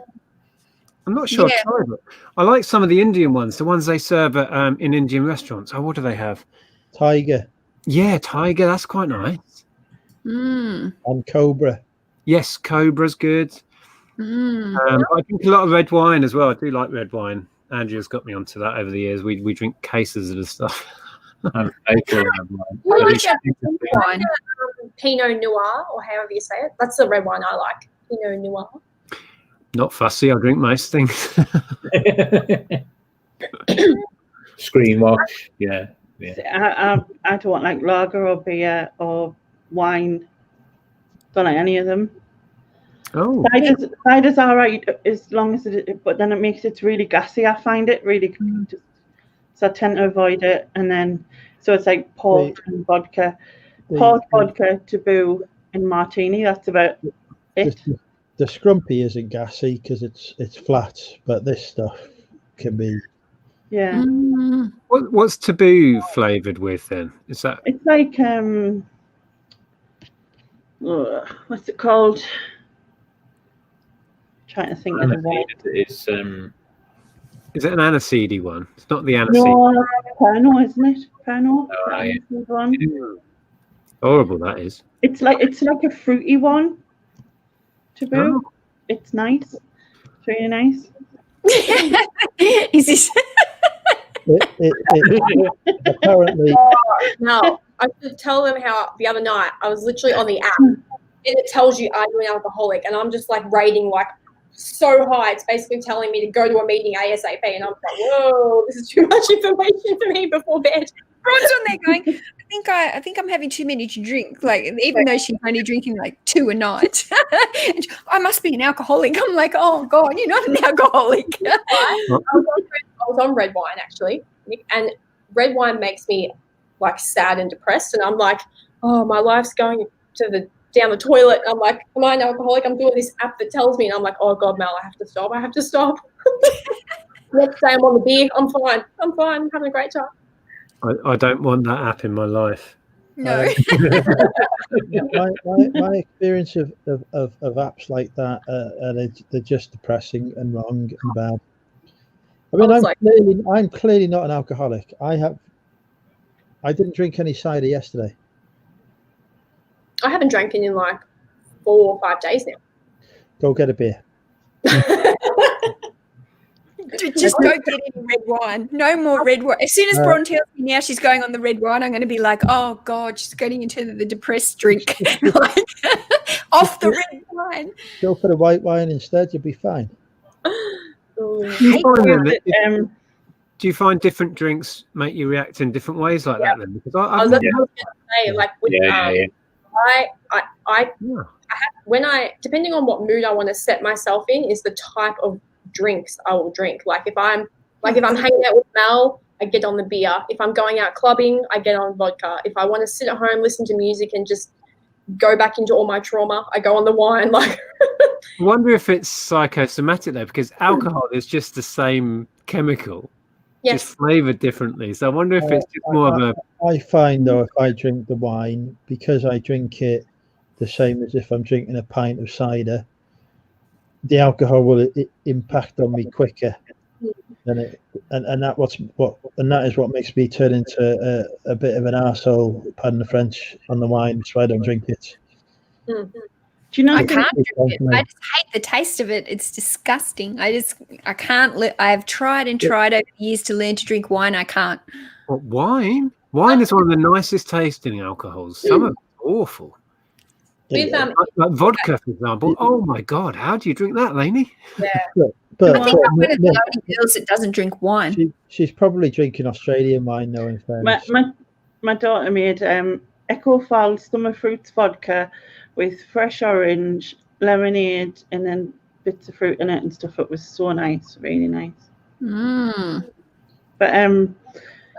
I'm not sure Yeah. I've tried it. I like some of the Indian ones, the ones they serve at, in Indian restaurants. Oh, what do they have? Tiger Yeah, Tiger. That's quite nice. Mm. and Cobra. Yes, Cobra's good. Mm. I drink a lot of red wine as well. I do like red wine. Andrew's got me onto that over the years. We drink cases of the stuff. And April, What At is that wine? Pinot Noir, or however you say it. That's the red wine I like. Pinot Noir. Not fussy. I drink most things. Screen wash, yeah. I don't like lager or beer or wine. Don't like any of them. Oh, Cider's all right as long as but then it makes it really gassy. I find it really, so I tend to avoid it. And then so it's like port and vodka, vodka, taboo, and martini. That's about it. The Scrumpy isn't gassy because it's flat, but this stuff can be. Yeah. Mm. what's taboo flavored with then? Is that? It's like what's it called? Trying to think of the word. It's Is it an aniseedy one? It's not the aniseed. No, Pernod, isn't it? Pernod. Oh, yeah. One. Horrible that is. It's like a fruity one. Taboo. Oh. It's nice. It's really nice. Is this? Apparently. No, I should tell them how the other night I was literally on the app and it tells you, are you an alcoholic? And I'm just like rating like so high. It's basically telling me to go to a meeting ASAP. And I'm like, whoa, this is too much information for me before bed. Everyone's on there going, I think I'm having too many to drink. Like, even though she's only drinking like 2 a night. I must be an alcoholic. I'm like, oh God, you're not an alcoholic. I was on red wine actually, and red wine makes me like sad and depressed, and I'm like, oh, my life's going down the toilet. I'm like, am I an alcoholic? I'm doing this app that tells me, and I'm like, oh God, Mel, I have to stop. Next day I'm on the beer. I'm fine. I'm having a great time. I don't want that app in my life. No. my experience of apps like that, they're just depressing and wrong and bad. I mean, I'm clearly not an alcoholic. I didn't drink any cider yesterday. I haven't drank in like 4 or 5 days now. Go get a beer. Just go get any red wine. No more red wine. As soon as Bron tells me now she's going on the red wine, I'm going to be like, oh God, she's getting into the depressed drink. Like, off the red wine. Go for the white wine instead. You'll be fine. Do you find different drinks make you react in different ways like that then? Because I was going to say, like, with, when I, depending on what mood I want to set myself in, is the type of drinks I will drink. Like if I'm hanging out with Mel, I get on the beer. If I'm going out clubbing, I get on vodka. If I want to sit at home, listen to music and just go back into all my trauma, I go on the wine. Like, I wonder if it's psychosomatic though, because alcohol is just the same chemical, just flavored differently. So I wonder if it's just more of a. I find though, if I drink the wine, because I drink it the same as if I'm drinking a pint of cider, the alcohol will impact on me quicker than it, and that is what makes me turn into a bit of an arsehole, pardon the French, on the wine, so I don't drink it. Do you know? I can't drink it. I just hate the taste of it. It's disgusting. I can't. I've tried over the years to learn to drink wine. I can't. What, wine? Wine is one of the nicest tasting alcohols. Some of it's awful. With like vodka, for example. Oh my God, how do you drink that, Lainey? Yeah. But I think I'm one of the only girls that doesn't drink wine. She's probably drinking Australian wine, though, in fairness. My daughter made Echo Fall summer fruits vodka with fresh orange, lemonade, and then bits of fruit in it and stuff. It was so nice, really nice. Mm. But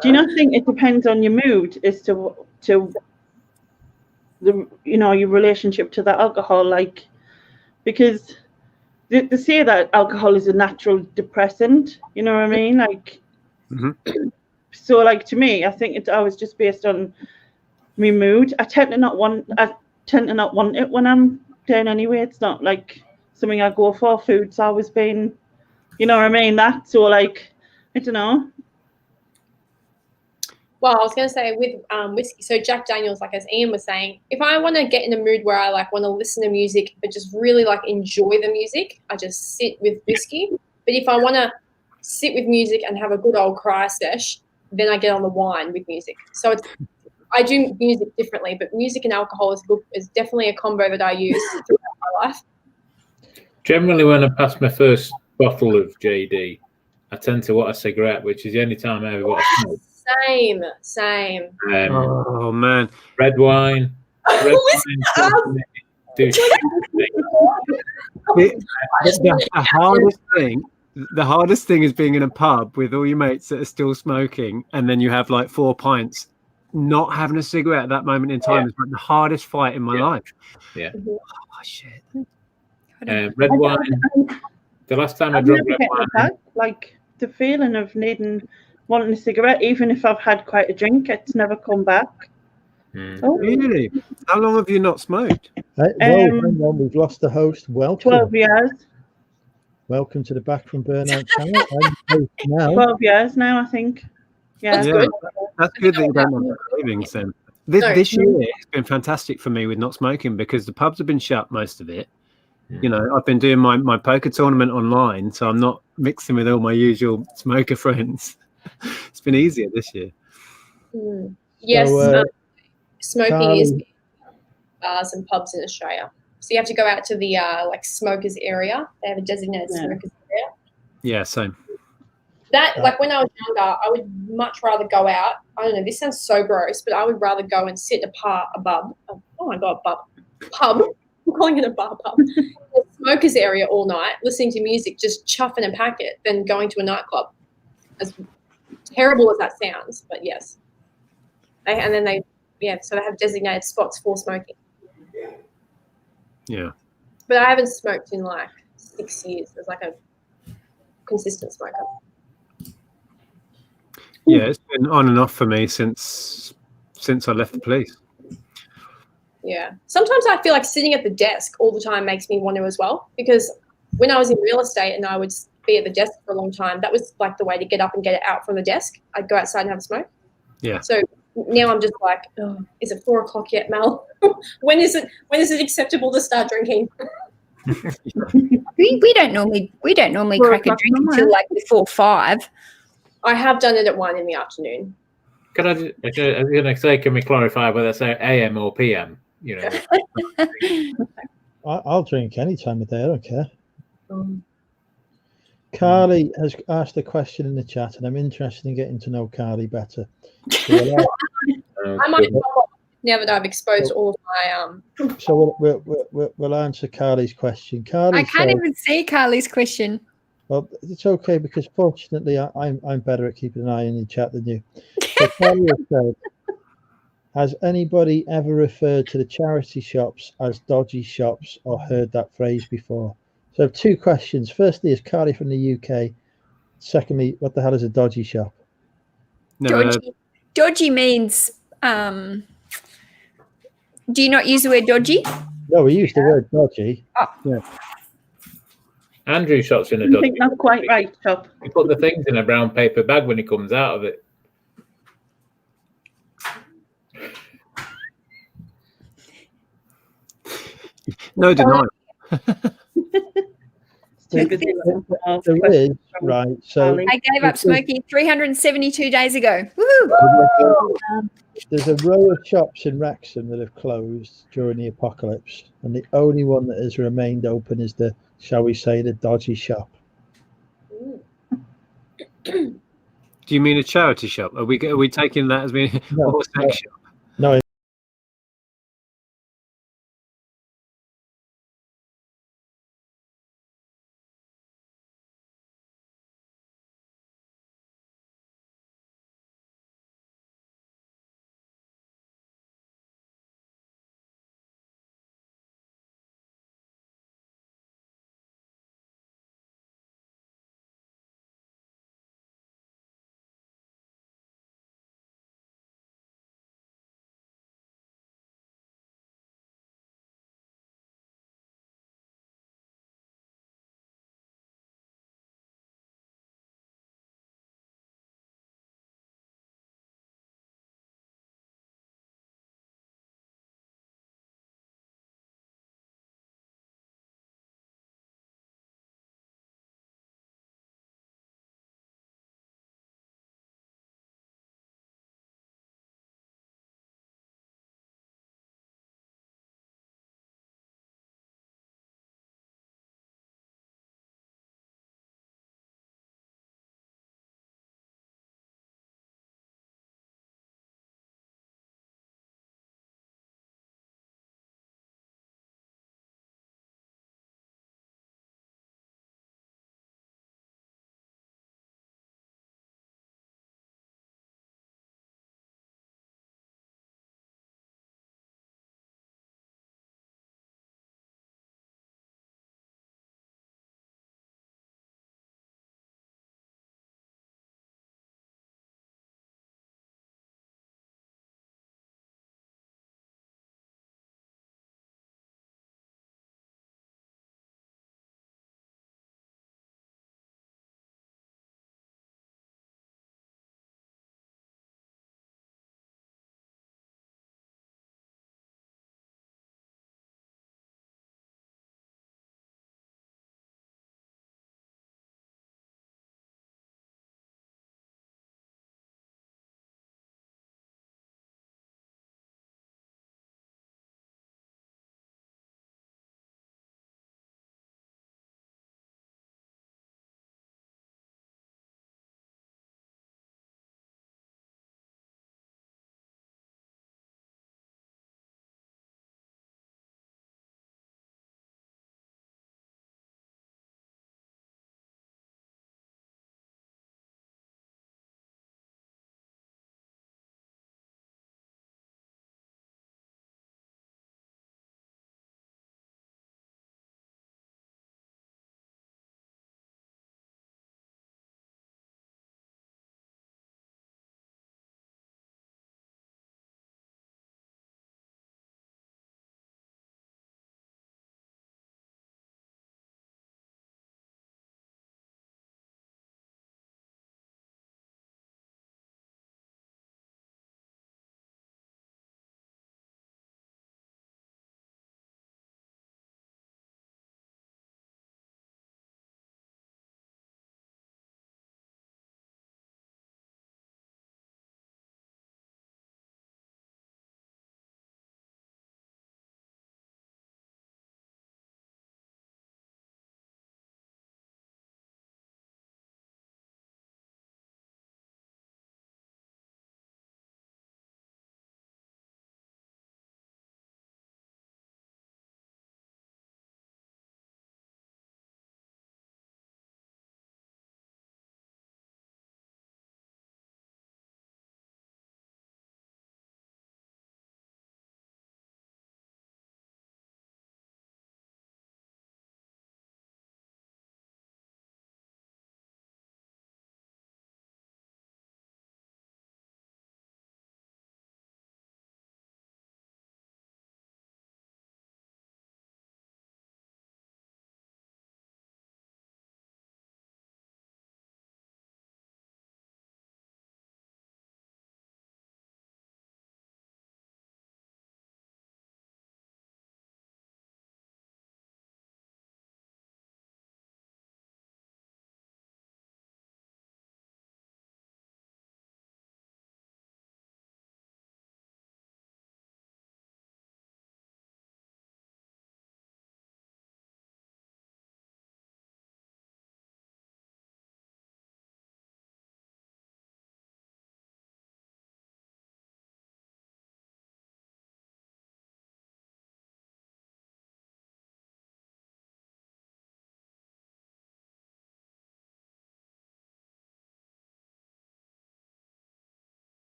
Do you not think it depends on your mood as to the your relationship to the alcohol? Like, because they say that alcohol is a natural depressant. You know what I mean? Like, so like to me, I think it's always just based on my mood. I tend to not want it when I'm down anyway. It's not like something I go for. Food's always been, you know what I mean? That, so like, I don't know. Well, I was going to say with whiskey, so Jack Daniels, like as Ian was saying, if I want to get in a mood where I like want to listen to music but just really like enjoy the music, I just sit with whiskey. But if I want to sit with music and have a good old cry sesh, then I get on the wine with music. So I do music differently, but music and alcohol is definitely a combo that I use throughout my life. Generally, when I pass my first bottle of JD, I tend to want a cigarette, which is the only time I ever want to smoke. Same. Oh man, Red wine. The hardest thing is being in a pub with all your mates that are still smoking, and then you have like 4 pints. Not having a cigarette at that moment in time is like the hardest fight in my life. Yeah. Oh shit. Red wine. The last time I drank red wine, like the feeling of wanting a cigarette, even if I've had quite a drink, it's never come back. Oh, really? How long have you not smoked? Well, hang on, we've lost the host. Welcome. 12 years. Welcome to the Back from Burnout channel. I'm now. 12 years now, I think. Yeah, That's good. That's good that you don't have cravings then. This year it's been fantastic for me with not smoking because the pubs have been shut most of it. You know, I've been doing my poker tournament online, so I'm not mixing with all my usual smoker friends. It's been easier this year. Yes, So, smoking is bars and pubs in Australia. So you have to go out to the like smokers area. They have a designated smokers area. Yeah, same. That, like when I was younger, I would much rather go out. I don't know, this sounds so gross, but I would rather go and sit a pub. Oh my God, pub. I'm calling it a bar pub. The smokers area all night, listening to music, just chuffing a packet, than going to a nightclub. As terrible as that sounds, but yes. And then so they have designated spots for smoking. Yeah. But I haven't smoked in like 6 years as like a consistent smoker. Yeah, it's been on and off for me since I left the police. Yeah. Sometimes I feel like sitting at the desk all the time makes me want to as well, because when I was in real estate and I would be at the desk for a long time, that was like the way to get up and get it out from the desk. I'd go outside and have a smoke. Yeah. So now I'm just like, oh, is it 4 o'clock yet, Mel? When is it acceptable to start drinking? We don't normally crack a drink until like before 5. I have done it at 1 in the afternoon. I was going to say, can we clarify whether it's AM or PM? You know, I'll drink any time of day. I don't care. Carly has asked a question in the chat, and I'm interested in getting to know Carly better. I might now that I've exposed all of my So we'll answer Carly's question. Carly, I can't even see Carly's question. Well, it's okay because fortunately I'm better at keeping an eye on your chat than you. So Carly has said, has anybody ever referred to the charity shops as dodgy shops or heard that phrase before? So I have 2 questions. Firstly, is Carly from the UK? Secondly, what the hell is a dodgy shop? Dodgy means, do you not use the word dodgy? No, we use the word dodgy. Oh. Yeah. Andrew shots in a I dodgy. think that's quite right, Chop. He put the things in a brown paper bag when he comes out of it. No denial. There is, right. So I gave up smoking 372 days ago. Woohoo! There's a row of shops in Wrexham that have closed during the apocalypse, and the only one that has remained open is the, shall we say, the dodgy shop. Do you mean a charity shop? Are we taking that as being No, a sex shop?